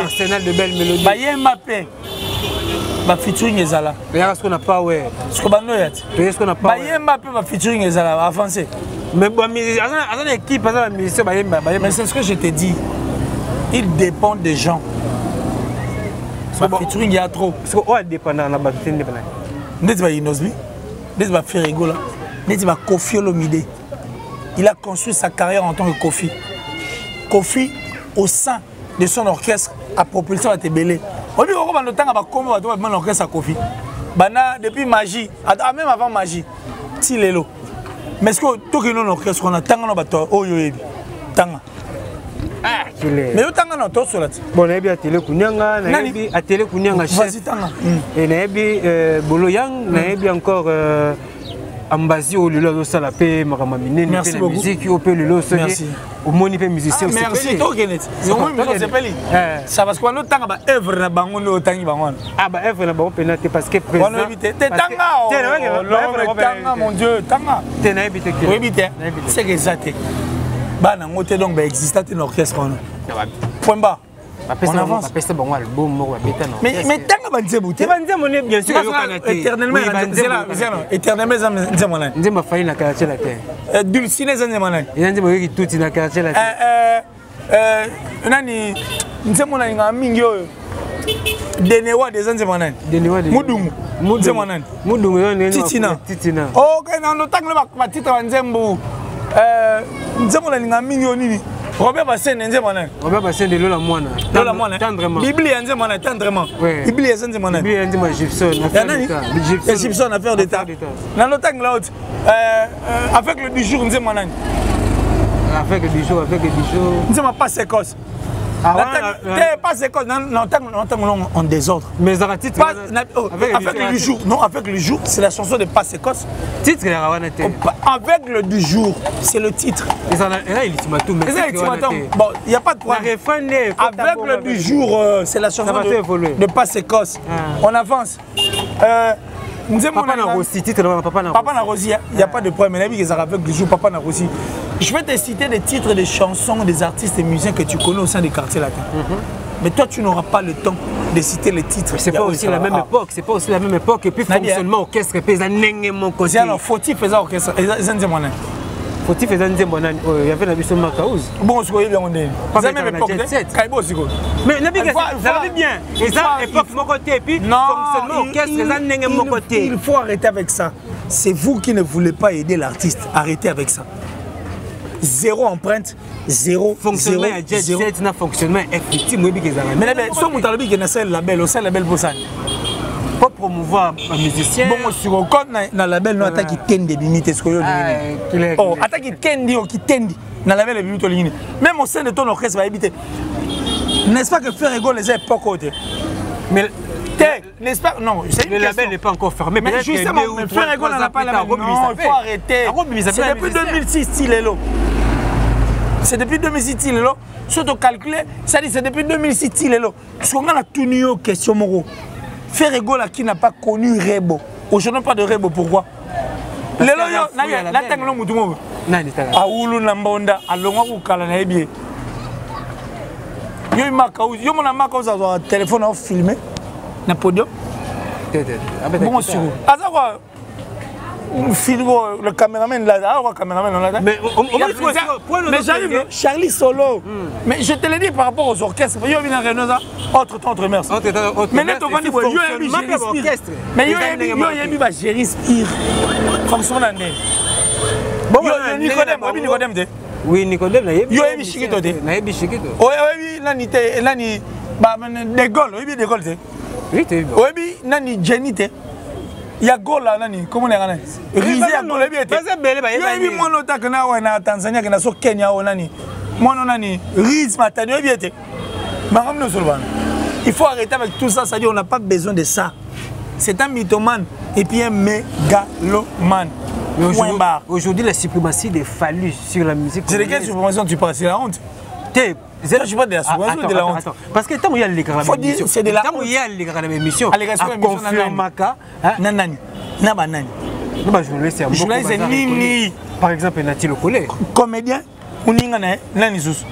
arsenal de belles mélodies. Baye Mbappé. Ba featuring ezala. Regarde ce qu'on n'a pas ouais. Ce qu'on a yat. Ce qu'on n'a pas. Baye Mbappé ba featuring ezala avancé. Mais bon, à l'équipe, mais c'est ce que je te dis. Il dépend des gens. Featuring, il y a trop. Parce que dépendant la bataille dépendant. N'est-ce pas Inosbi? N'est-ce pas Ferrigo là? N'est-ce pas Kofi Olomide? Il a construit sa carrière en tant que Kofi. Kofi, au sein de son orchestre, a propulsé à Tébélé. On dit qu'on va le temps à comment on va l'orchestre à Kofi. Depuis Magie, même avant Magie, Tilelo. Mais est-ce que tout le monde orchestre on a tant de bateaux oh yo tanga ah mais yo tanga na to solat bon na bien télé kunyanga na bien télé kunyanga chef tanga et na bien boloyang na bien encore ambazi au lelo sala pe makama minene pe la musique au pe lelo so au moni pe musicien aussi merci to kenet yo mo mi se peli ça parce que on tanga ba œuvre na bango no tangi bango ah ba œuvre na bango penate parce que présent on éviter te tanga l'œuvre tanga mon dieu tanga te na éviter que éviter c'est que ça te ba na ngote donc ba existant un orchestre on point bas on avance après bon album mo beta non mais tanga banzebu te banzemo ne bien sûr éternellement éternellement nzemo na nzema faille na quartier la terre dulcine nzemo na nzemo ki tout na quartier la terre nani nzemo na nga mingi oyo denewa des nzemo na mudungu nzemo na mudungu yo titina okay na no tanga ba titre nzembu nzemo na nga mingi yo nini Robert Bassin nzemo na Robert Bassin de Lola Mwana tendrement Bible nzemo na tendrement Bible nzemo na Bible nzemo Gibson Gibson affaire d'état na no tanga la haute avec le du jour nzemo na avec le du jour nzemo pas séquence pas séquence non tanga en désordre mais artiste avec le du jour non avec le jour c'est la chanson de pas séquence titre la rawanate avec le du jour c'est le titre et là il ultimatum bon il y a pas de problème avec le du jour c'est la chanson de pas séquence on avance Papa n'a aussi titre Papa n'a Rossi il y a pas de problème mais avec le jour Papa n'a Rossi je vais te citer des titres des chansons des artistes et musiciens que tu connais au sein des quartiers latins mais toi tu n'auras pas le temps de citer les titres c'est pas aussi la même époque c'est pas aussi la même époque et puis fonctionnement orchestre pesa nenge mon côté alors faut-il faire orchestre faut-il faire nzembo nani il y avait la biso Makaouz bon ce que bien on est pas même époque Kaibo siko mais nabi ça va bien et ça époque mon côté et puis fonctionnement orchestre pesa nenge mon côté il faut arrêter avec ça c'est vous qui ne voulez pas aider l'artiste arrêtez avec ça zéro empreinte zéro fonctionnement zéro na fonctionnement effectivement mais so mutalobi que na seul label pour ça pour promouvoir un musicien bon sur le code na label no attaque tende bimite ce que yo oh attaque tendi o ki tendi na label bimite lingine même au sein de ton orchestre va éviter n'est-ce pas que faire rigolo les époques côté mais n'est-ce pas non le label n'est pas encore fermé mais justement faire rigolo n'a pas la même non il faut arrêter c'est depuis 2006 Tilelo C'est depuis 2006 il est là. Surtout calculé, ça dit c'est depuis 2006 il est là. Parce qu'on a tout une question moro. Faire Egola qui n'a pas connu Rebo. Aujourd'hui pas de Rebo, pourquoi? Les lois, la tête non moutou. Aoulou Nambonda, Alonga ou Kalanabi. Yo mon amaka au téléphone à filmer. Na podium. Bon sur. Azakwa. Le caméraman là, le caméraman là. Mais j'arrive, Charlie Solo. Mais je te l'ai dit par rapport aux orchestres. Il y a une Renault, autre temps, autre mers. Mais là, tu vas dire, il y a un orchestre. Mais il y a un Jéris-Pire. Fonction d'année. Bon, Nicodème. Oui, Nicodème, il y a un Chiquito. Oui, là, des Gaules, oui, des Gaules. Oui, nani Jenny. Il y a Gola nani, comment on est Rizé à Gola bien. Il y a mon autre que na Tanzanie que na so Kenya o nani. Mon nani Riz matani bien. Maram no solvan. Il faut arrêter avec tout ça, ça dit on n'a pas besoin de ça. C'est un mythomane et puis un mégalomane. Aujourd'hui la suprématie des phallus sur la musique. C'est de quelle suprématie tu parles? C'est la honte. Je suis pas de la suprématie de la honte. Parce que tant qu'il y a les gars c'est de la honte. Tant qu'il y a les gars d'émission. Confirmaka. Nanani. Nabanani. Journaliste Nini. Par exemple, Nati Lokole. Comédien. Uningane nani zus.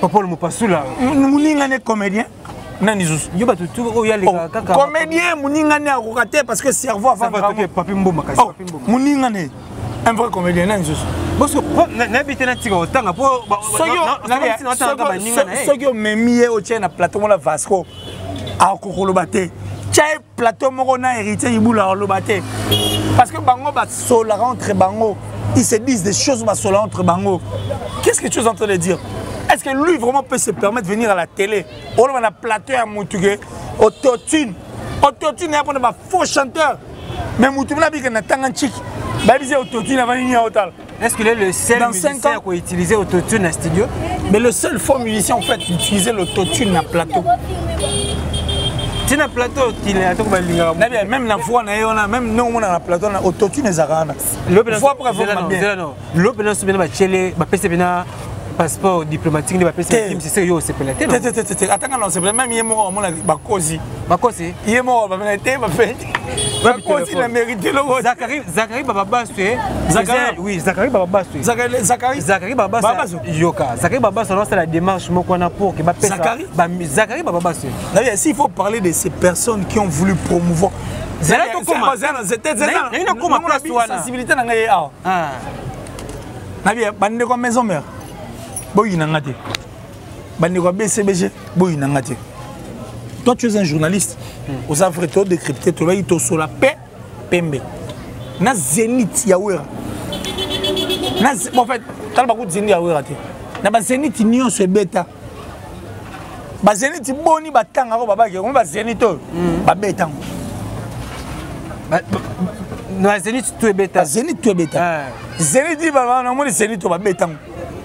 Papa le Mopasula. Uningane comédien. Nani zus. Yo ba tout il y a les gars. Comédien Muningane a rocaté parce que cerveau avant. Papi Mboma kasi Papi Mboma. Muningane. Un vrai comédien nani zus. Parce que n'habiter na tiga otanga pour soki omemi au tien na plateau mo la Vasco a kokolobate tchai plateau moko na héritier ibula olobate parce que bango ba sola entre bango ils se disent des choses ba sola entre bango. Qu'est-ce que tu es en train de dire? Est-ce que lui vraiment peut se permettre de venir à la télé on va na plateau à Moutougué autotune est pour ba faux chanteur mais Moutougué na bika na tanganchik ba disait autotune avant ni autal. Est-ce qu'il est le seul musicien qui a utilisé l'autotune dans le studio? Mais le seul faux musicien en fait qui utilisait l'autotune dans le plateau. C'est dans le plateau qu'il est à tout le même la voix, même nous on a la plateau, on a l'autotune et Zarana. Voix pour avoir bien. L'opération c'est bien bachélé, bapé bien passeport diplomatique de bapé c'est c'est yo c'est pelleté. Attends non c'est même il est mort mon bakosi. Bakosi. Il est mort ba pelleté ba fait. Bakosi la mérité le Zachary Baba Bassoué. Oui, Zachary Baba Bassoué. Zachary Baba Bassoué. Yoka. Zachary Baba Bassoué c'est la démarche mokwana pour que ba Zachary Baba Bassoué. D'ailleurs s'il faut parler de ces personnes qui ont voulu promouvoir c'était sensibilité na ngai ah. Na bien bande ko maison mère. Boy nangate. Bande ko BCBG boy nangate. Toi tu es un journaliste. Aux Africains décrypter tu vas ito sur la paix pembe. Na Zénith Yawera. Na en fait, tal ba ko Zénith Yawera te. Na ba Zénith nion se beta. Ba Zénith boni batanga ko baba ke ko ba Zénith ba beta. Na Zénith tu es beta. Zénith tu es beta. Zénith dit ba na mo Zénith to ba beta.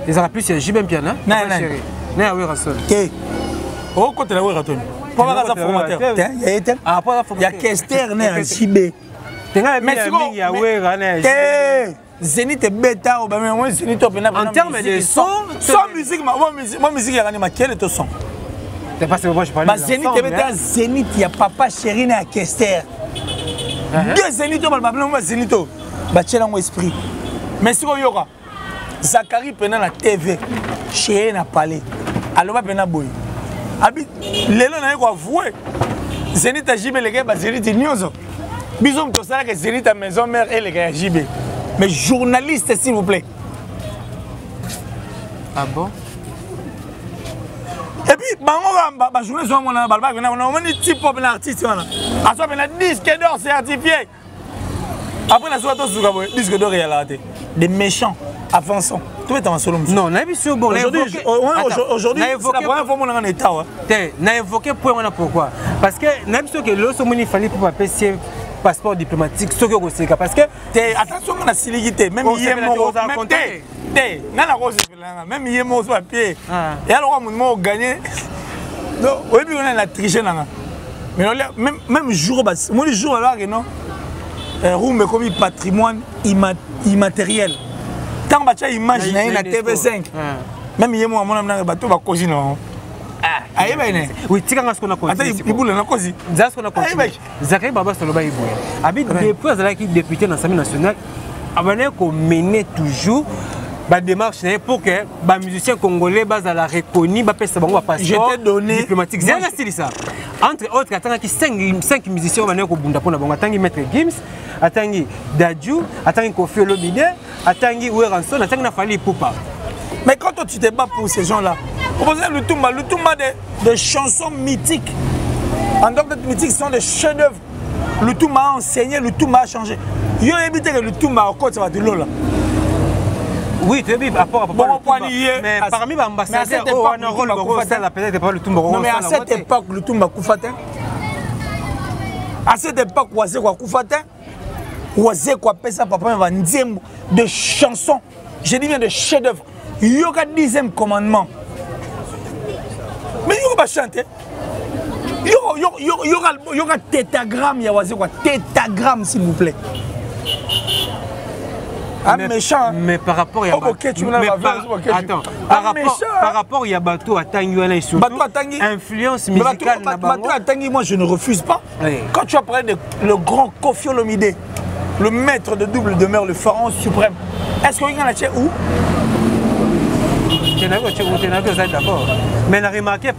Les arapis c'est Jibem Piana. Na Yawera son. Ke. O ko te la Yawera ton. Il y a Kester né en Chibé. Mais Zénith est bêta ou bien Zénith en termes de son, musique, ma musique est quel est ton son? C'est pas ce que je parle. Zénith est bêta, Zénith, il y a Papa Chéri né à Kester. Deux Zénith, Zénith, bâtir dans esprit. Mais si on y aura Zachary pendant la TV, Chéri n'a parlé. Alors va pendant boy. Abi lelo na ko avouer Zénith a JB les gars Zénith nyozo bizom to ça que Zénith a maison mère et les gars JB mais journaliste s'il vous plaît. Ah bon? Et puis bango ba journaliste on a balba on est type pop artiste on a soit ben disque d'or certifié après la soit to suka boy disque d'or il y a là des méchants avançons. Non, on a vu sur bon. Aujourd'hui, c'est la première fois qu'on est en état. On a évoqué pourquoi? Parce que on a vu que l'autre il fallait pour passer passeport diplomatique, ce que vous savez. Parce que attention, on a siligité, même hier mort, même hier mort sur papier. Et alors on a gagné. Non, oui, on a triché là. Mais même jour, moi le jour alors que non, room comme patrimoine immatériel. Tant que tu as image na TV5, Même hier, moi, mon bateau va causer non. Ah, oui, tu as ce qu'on a continué. Attends, il boule la cause. C'est ce qu'on a continué. Zachary Baba Saloba il boule. Habite depuis qu'il est député dans l'Assemblée nationale, abonné qu'on menait toujours la démarche pour que les musiciens congolais à la reconnus, passeport diplomatique. C'est ça. Entre autres, il y a 5 musiciens qui ont été Maître Gims, Dadju, Kofi Olomide, Weranson, Fali Poupa. Mais quand tu te bats pour ces gens-là, le Toumba de chansons mythiques. En dehors d'être mythiques, ce sont des chefs-d'œuvre. Le Toumba a enseigné, le Toumba a changé. Il y a évité que le Toumba au côté de l'eau là. Oui, tu as rapport à mais parmi les ambassadeurs, on a un rôle peut-être pas le Toumba. Non, mais à cette époque, le Toumba Koufatin. À cette époque, Oazé quoi Koufatin. Oazé quoi Pesa Papa va de chansons. Je dis bien de chefs-d'œuvre. Il y a un 10e commandement. Mais il va chanter. Il y aura tétagramme, tétagramme s'il vous plaît. Un méchant. Mais par rapport à attends, par rapport à Bateau à Tanguy et surtout influence musicale. Bateau à Tanguy, moi je ne refuse pas. Quand tu as parlé de le grand Kofi Olomide, le maître de double demeure, le pharaon suprême, est-ce qu'il y en a où? D'accord. Mais la remarqué à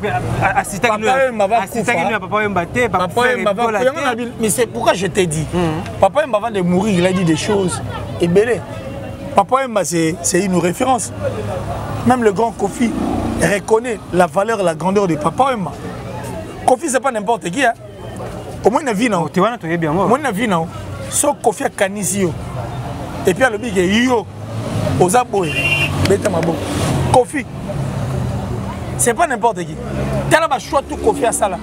mais c'est pourquoi je t'ai dit. Papa Mba avant de mourir, il a dit des choses. Et belé. Papa Mba c'est une référence. Même le grand Kofi reconnaît la valeur et la grandeur de Papa Mba. Kofi c'est pas n'importe qui. Hein. Au moins une vie non. Au moins une vie non. Sauf Kofi a Kanisio. Et puis à l'objet yo aux abois. Beta mabo. Kofi, c'est pas n'importe qui. Tu as le choix tout Kofi à ça là.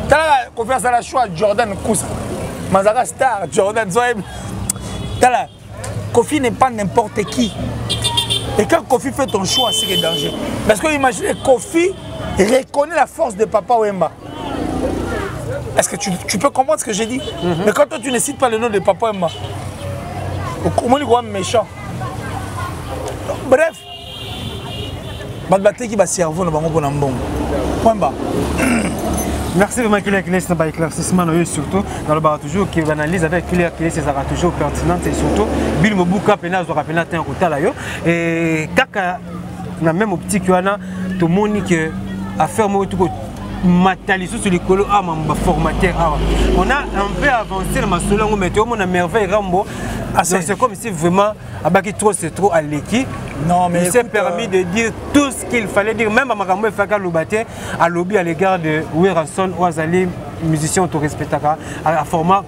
Tu as Kofi à ça là, choix Jordan Koussa. Mazara Star, Jordan Zoeb. Kofi n'est pas n'importe qui. Et quand Kofi fait ton choix, c'est danger. Parce que imaginez, Kofi reconnaît la force de Papa Wemba. Est-ce que tu peux comprendre ce que j'ai dit? Mais quand toi tu ne cites pas le nom de Papa Wemba, comment il est méchant? Bref, qui va cerveau point bas. Merci vraiment qu'il ait un éclaircissement surtout dans le bar toujours qui analyse avec qu'il ait ses arrêts toujours pertinentes et surtout Bill Mobuka Pena zo rappelé un côté là et kaka na même optique wana to monique affaire mo tout mataliso sur les colos à mon formateur. On a un peu avancé le masolo on mettait on a merveille Rambo. C'est comme si vraiment Abaki trop c'est trop à l'équipe. Non mais il s'est permis de dire tout ce qu'il fallait dire même à Makambo Faka Lobaté à lobby à l'égard de Weranson Ouazali musicien auto-respectaka à format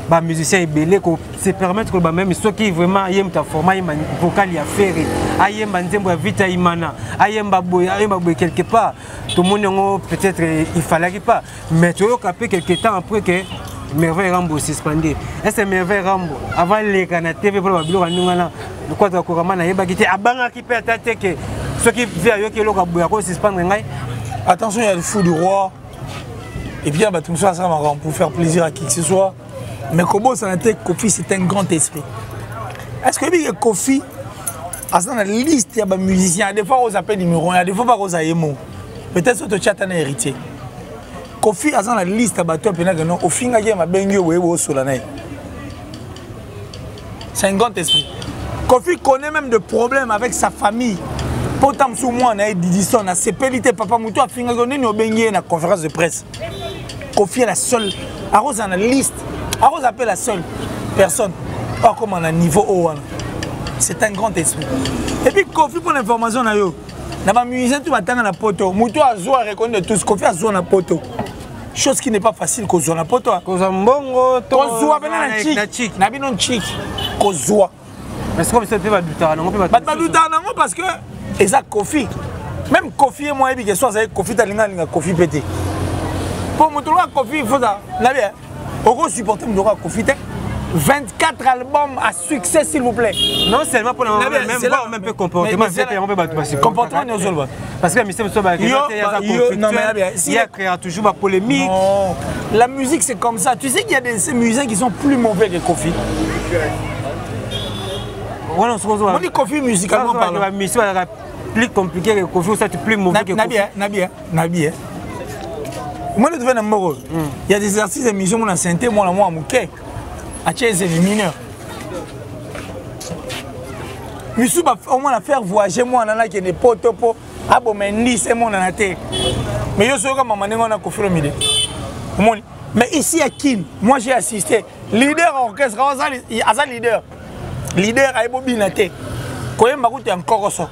bah musicien belé ko se permettre que même ceux qui vraiment aiment ta format vocal y a faire aime banzembo vita imana aime baboy quelque part tout le monde peut-être il fallait pas mais tu as capé quelque temps après que Merveille Rambo suspendu. Est-ce que Merveille Rambo avant les canaux TV pour le bureau à nous là le quoi de couramment na yeba qui abanga qui peut attaquer que ceux qui viennent yo qui lo kabuya ko suspendre ngai. Attention, il y a le fou du roi. Et bien bah tout ça ça va pour faire plaisir à qui que ce soit. Mais Kobo Sanate Kofi c'est un grand esprit. Est-ce que Kofi à dans la liste il y a des musiciens des fois on appelle numéro 1 des fois pas on ayemo. Peut-être que tu as un héritier. Kofi a dans la liste à bateau non au fin ma bengue ou solanay. C'est un grand esprit. Kofi connaît même de problèmes avec sa famille. Pourtant sous moi on a Didison on a sépélité papa Moutou a finga donné no bengue na conférence de presse. Kofi est la seule à rose dans la liste. À rose appelle la seule personne. Pas comme on a niveau haut. C'est un grand esprit. Et puis Kofi pour l'information na yo. Na ba musicien tout batanga na poto. Moutou a zo reconnaître tous Kofi a zo na poto. Chose qui n'est pas facile qu'on na poto. Kozambongo to Kozwa bena na chic. Na bino chic. Kozwa. Mais c'est comme ça tu vas douter non peut pas douter non parce que eza Kofi. Même Kofi et moi et que soit avec Kofi talinga Kofi pété. Pour Moutou a Kofi il faut ça. Na bien. Oko supporter Moutou a Kofi 24 albums à succès s'il vous plaît. Non seulement pour même peu comportement comportement parce que monsieur il y a créé toujours ma polémique. La musique c'est comme ça. Tu sais qu'il y a des musiciens qui sont plus mauvais que Kofi. On dit Kofi musicalement parlant. plus compliqué que Kofi ou ça c'est plus mauvais que Kofi. Nabi. Moi je deviens un moro. Il y a des exercices de mission mon santé moi à Mouké. À Thiès et mineur. Misu va au moins faire voyager moi nana qui n'est pas topo abomendi c'est mon anaté. Mais yo soka maman on a Kofi Olomide. Mais ici à Kin, moi j'ai assisté leader orchestre asa leader. Leader a bobinaté. Koyemba kuti encore ça.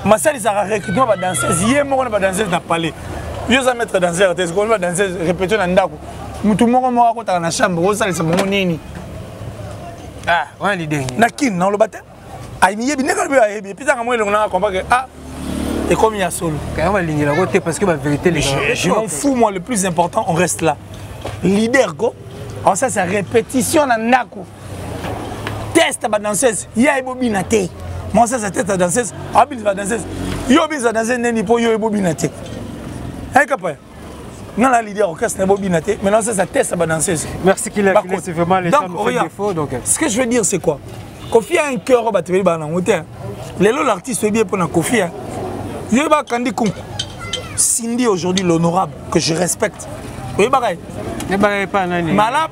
Masali ça recrutement ba danseuse, yemo on ba danseuse na palais. Yo za mettre danseur, t'es qu'on va danser répéter na ndako. Mutu moko moko ko ta na chambre, ko sali ça mo nini. Ah, on leader. Na Kin na lo bata. Ay mi yebi neka bi ayebi, puis ça moi le na comprendre que ah et comme il y a solo. Quand on va ligner la côté parce que la vérité les gens. Je m'en fous moi le plus important on reste là. Leader go. Alors ça c'est répétition na ndako. Test ba danseuse, ya bobinaté. Moi ça c'est tête à danseuse, habile va danseuse. Yo bis va danser neni po yo bobinaté. Hey capable. Non la leader orchestre bobinaté, maintenant ça teste à danseuse. Merci qu'il a c'est vraiment les gens fait défaut donc. Ce que je veux dire c'est quoi? Kofi a un cœur ba tebeli ba na hôtel. Lelo l'artiste fait bien pour na Kofi. Yo ba kandi kum. Cindy aujourd'hui l'honorable que je respecte. Oui pareil. Ne ba pas nani. Malap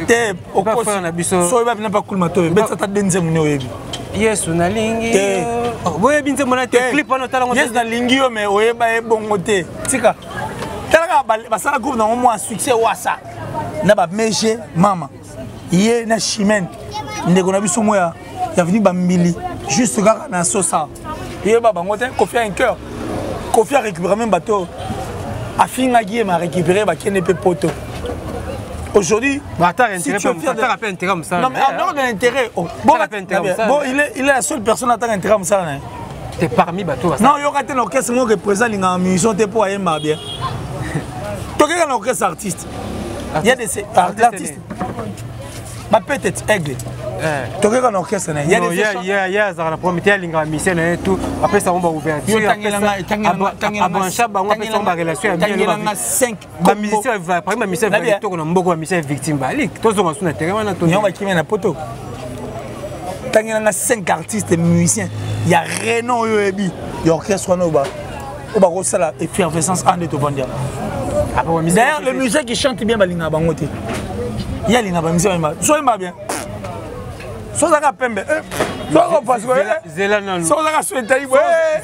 te au poste na biso. So ba vient pas cool mato. Bet ça ta denze muni oyebi. Yes na lingi. Boye binze mona te clip on tala yes na lingi yo mais oyeba e bongo te. Tika. Tala ba sala groupe na mo succès wasa. Na ba meje mama. Yé na chimène. Ndeko na biso moya. Ya venu bambili juste kaka na sosa. Yé ba bango te Kofi a un cœur. Kofi a récupéré même bateau. Afinga Guy m'a récupéré ba Kenepe Poto. Aujourd'hui, si tu veux faire intérêt comme ça. Non mais en dehors de l'intérêt, bon il est la seule personne à avoir intérêt comme ça. T'es parmi bateau. Non, il y aura un orchestre qui représente une mission pour aller bien. Tu as un orchestre artiste. Il y a des artistes. Peut-être aigle. Tu as un orchestre. Il y a des la première ligne mission et tout. Après ça on va ouvrir. Tu as une relation avec 5 ma mission va par ma mission va to na mboko mission victime balik. To zonga suna terrain na to. On va kimer na poto. Tangina 5 artistes et musiciens. Il y a Renan Yoebi. Il y a orchestre Noba. On va reçoit la effervescence en de Tobandia. D'ailleurs le musicien qui chante bien balinga bangote. Il y a linga ba musicien soyez bien. Soza pembe. Soza parce que Zela non. Soza souhaiter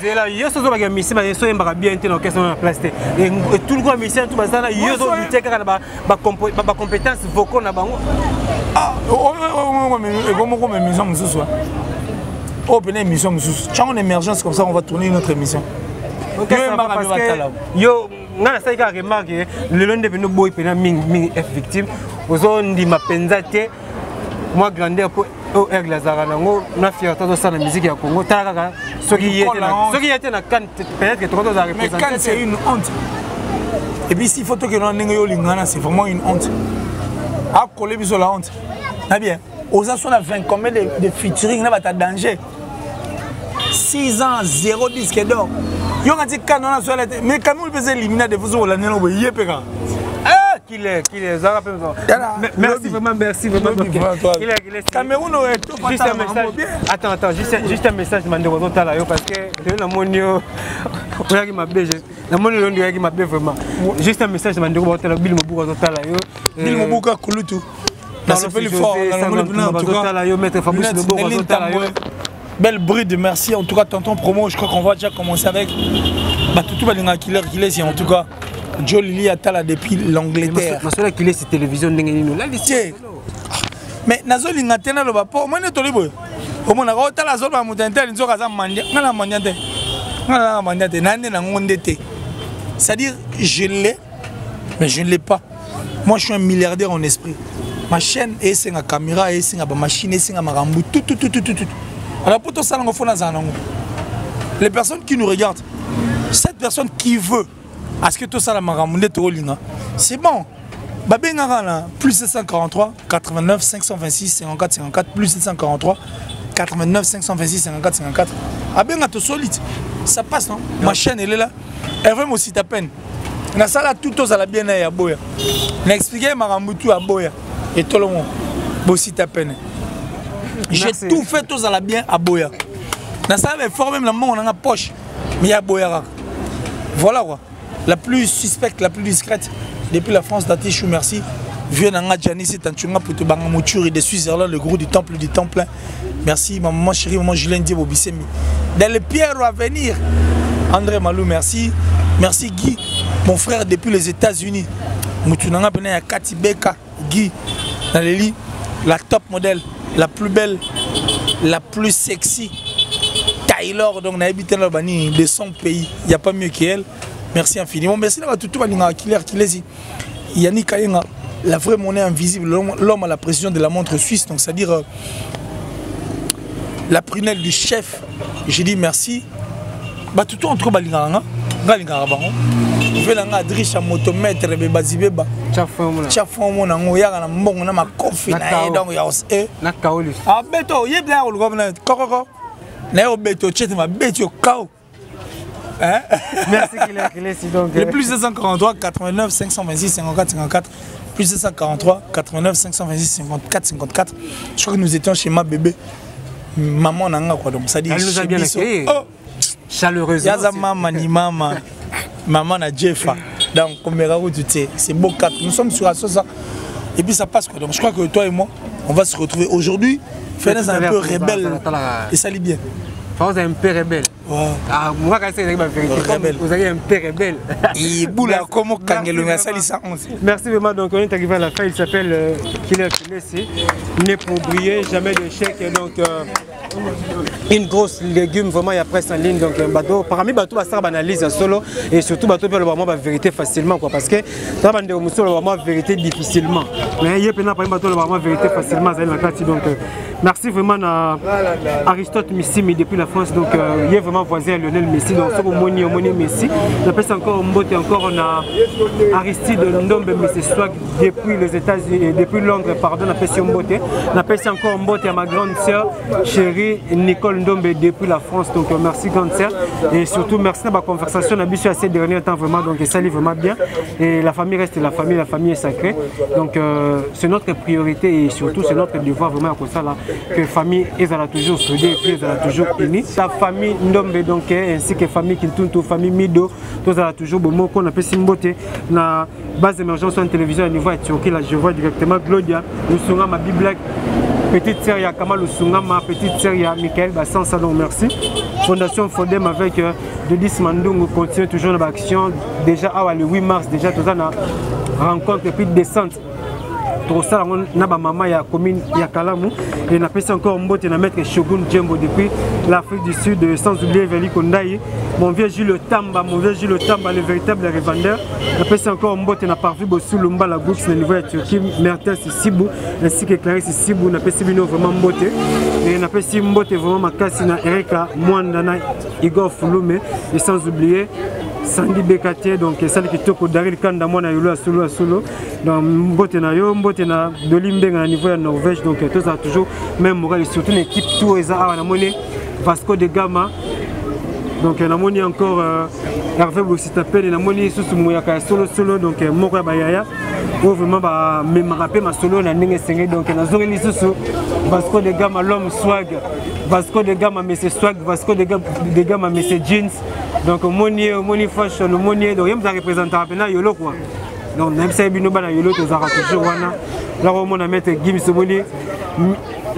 Zela yo soza ba musicien ba so yemba bien te l'orchestre na place te. Et tout le monde musicien tout bazana yo zo biteka na ba compétence vocale na bango. Ah, comment on émission mususu. Open émission mususu. Chant en émergence comme ça on va tourner une autre émission. OK, parce que yo ngana sai ka remarque le long devenu boy pena ming F victime. Ozo ndima penza te. Moi grandeur pour Aigle Lazara nango na fierté de ça la musique ya Congo talaka soki yete na kan peut-être que trop à représenter. Mais quand c'est une honte. Et puis s'il faut que nous n'ayons lingana c'est vraiment une honte. A coller biso la honte. Na bien. Aux ans on a 20 combien de featuring na bata danger. 6 ans 0 disque d'or. Yo ngati kanona so la mais quand nous faisait éliminer de vous la neno yé peka. Qu'il est merci vraiment Cameroun juste un message attends juste un message mande ko tala yo parce que na monio on a qui m'a bé na monio ndo qui m'a bé vraiment juste un message mande ko tala bil mobuka ko tala yo bil mobuka kulutu na c'est plus fort na le en tout cas tala yo maître Fabrice Mobuka ko tala yo belle bride merci en tout cas tonton promo je crois qu'on va déjà commencer avec Batutu balinga killer si en tout cas Joe Lili Atala depuis l'Angleterre. Ma soeur qui laisse télévision n'engagez-nous là mais nazo linga tena lo ba po moi ne tolibo. Au moins na ko tala zo ba mutantel nzo kaza mandia. Ngala mandiate. Ngala mandiate nande na ngondete. C'est-à-dire je l'ai mais je ne l'ai pas. Moi je suis un milliardaire en esprit. Ma chaîne est singa caméra et singa ba machine et singa marambu tout. Alors pour tout ça on faut na zanango. Les personnes qui nous regardent cette personne qui veut est-ce que tout ça la maramundé tolinga c'est bon babenga plus 743 89 526 54 54 plus 743 89 526 54 54 abenga to solide ça passe non ma chaîne elle est là elle veut aussi ta peine na sala tout aux à la bien ya boya na expliquer marambutu à boya et tout le monde aussi ta peine j'ai tout fait tous à la bien à boya na sala mais fort même la main on a poche Mais il y a Boyara. Voilà quoi. La plus suspecte, la plus discrète. Depuis la France, Datichou, merci. Vieux Nanga Janice, Tanchunga, Puto Bangamouture et de Switzerland, le gros du temple du temple. Merci, ma maman chérie, maman Julien Diebo Bissemi. Dans les pierres à venir, André Malou, merci. Merci Guy, mon frère depuis les États-Unis. Moutunanga Pena Kati Beka, Guy, dans les lits, la top modèle, la plus belle, la plus sexy. Taylor, donc on a habité là de son pays, il n'y a pas mieux qu'elle. Merci infiniment. Merci à tout le monde qui est Yannick Kayenga, la vraie monnaie invisible, l'homme à la précision de la montre suisse, donc c'est-à-dire la prunelle du chef. J'ai dit merci. Bah tout entre balinganga, balinganga bango. Velanga adricha motomètre be bazibeba. Chafon mon nango ya na mbongo na makofi na donc ya e na kaoli. Ah beto ye bien le gouvernement kokoko. Na yo beto chete ma beto kao. Hein? Merci qu'il est donc. Le plus 243 89 526 54 54 plus 243 89 526 54 54. Je crois que nous étions chez ma bébé. Maman nanga quoi donc ça dit. Elle nous a bien accueillis. Oh. Chaleureusement. Yaza mama ni mama. Maman na Jeffa. Donc comme c'est beau 4. Nous sommes sur la sauce. Et puis ça passe quoi. Donc je crois que toi et moi on va se retrouver aujourd'hui. Fais un peu rebelle. Et ça lit bien. Vous êtes un peu rebelle. Ah, moi, quand c'est vous avez un peu rebelle. Et boula, comment Kangelunga, ça, merci vraiment. Donc, on est arrivé à la fin. Il s'appelle Killer Kilesi. Né pour briller, jamais de chèque. Donc, une grosse légume, vraiment, il y a presque en ligne. Donc, bateau, parmi bateau, ça va analyse solo. Et surtout, bateau peut le voir la vérité facilement. Quoi, parce que ça va le voir la vérité difficilement. Mais il y a pas bateau le voir la vérité facilement. Donc, merci vraiment à Aristote Missimi depuis la France. Donc, il y a vraiment voisin Lionel Messi. Donc, c'est Moni Messi. On appelle ça encore Mbote. Encore, on a Aristide Ndombe Messi Swag depuis les États-Unis, depuis Londres, pardon. On appelle ça Mbote. On appelle ça encore Mbote à ma grande sœur, chérie Nicole Ndombe depuis la France. Donc, merci, grande sœur. Et surtout, merci de ma conversation. On a vu sur ces derniers temps vraiment. Donc, ça allait vraiment bien. Et la famille reste la famille est sacrée. Donc, c'est notre priorité et surtout, c'est notre devoir vraiment à ça là. Que famille est toujours soudée et puis est toujours unie. La famille Ndombe donc ainsi que famille Kintuntu, famille Mido, tous toujours bon qu'on appelle Simbote. La base d'émergence en télévision à niveau Turquie, là je vois directement Gloria, nous sommes ma Bible, petite sœur ya Kamal Usungama, petite sœur ya Michael Bassan Salon, merci. Fondation Fodem avec Dedis Mandungu continue toujours dans l'action. Déjà le 8 mars, déjà tout ça rencontre et puis descente. Tout ça, on a maman ya commune ya Kalamu et on a fait encore Mbote na maître Shogun Djembo depuis l'Afrique du Sud, sans oublier Veli Kondaï, mon vieux Jules Tamba, le véritable revendeur. On a fait encore Mbote na parvi Bossou Lumba la gauche au niveau de Turquie, Mertes Sibou ainsi que Clarisse Sibou, on a fait Sibino vraiment Mbote et on a fait Mbote vraiment Makasi na Erika Mwandana Igor Fulume et sans oublier Sandy Bekatier, donc celle qui toko Daryl Kanda moi na yolo à solo donc Mbote na yo Mbote na Dolimbe à niveau de Norvège, donc tout ça toujours même moral et surtout une équipe tout eza à la monnaie Vasco de Gama, donc on a monnaie encore Hervé Bossitapel et la monnaie sous Mouyaka solo donc Moko Bayaya vraiment bah me rappeler ma solo na ndenge sengé donc na zoreli sous Vasco de Gama l'homme swag, Vasco de Gama monsieur swag, Vasco de Gama monsieur jeans. Donc, money fashion, money, donc, il y a un représentant à Yolo quoi. Donc, même si il y a un Yolo, tu as toujours là, on a mis Gims, money,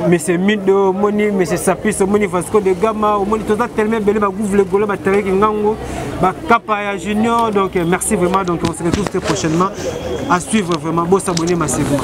mais c'est Mido, money, mais c'est Sapis, money, Vasco de Gama, money, tout ça tellement belle, bah, ouvre le golo, bah, Terek Ngango, bah, Kapaya Junior. Donc, merci vraiment. Donc, on se retrouve très prochainement. À suivre vraiment, beau s'abonner massivement.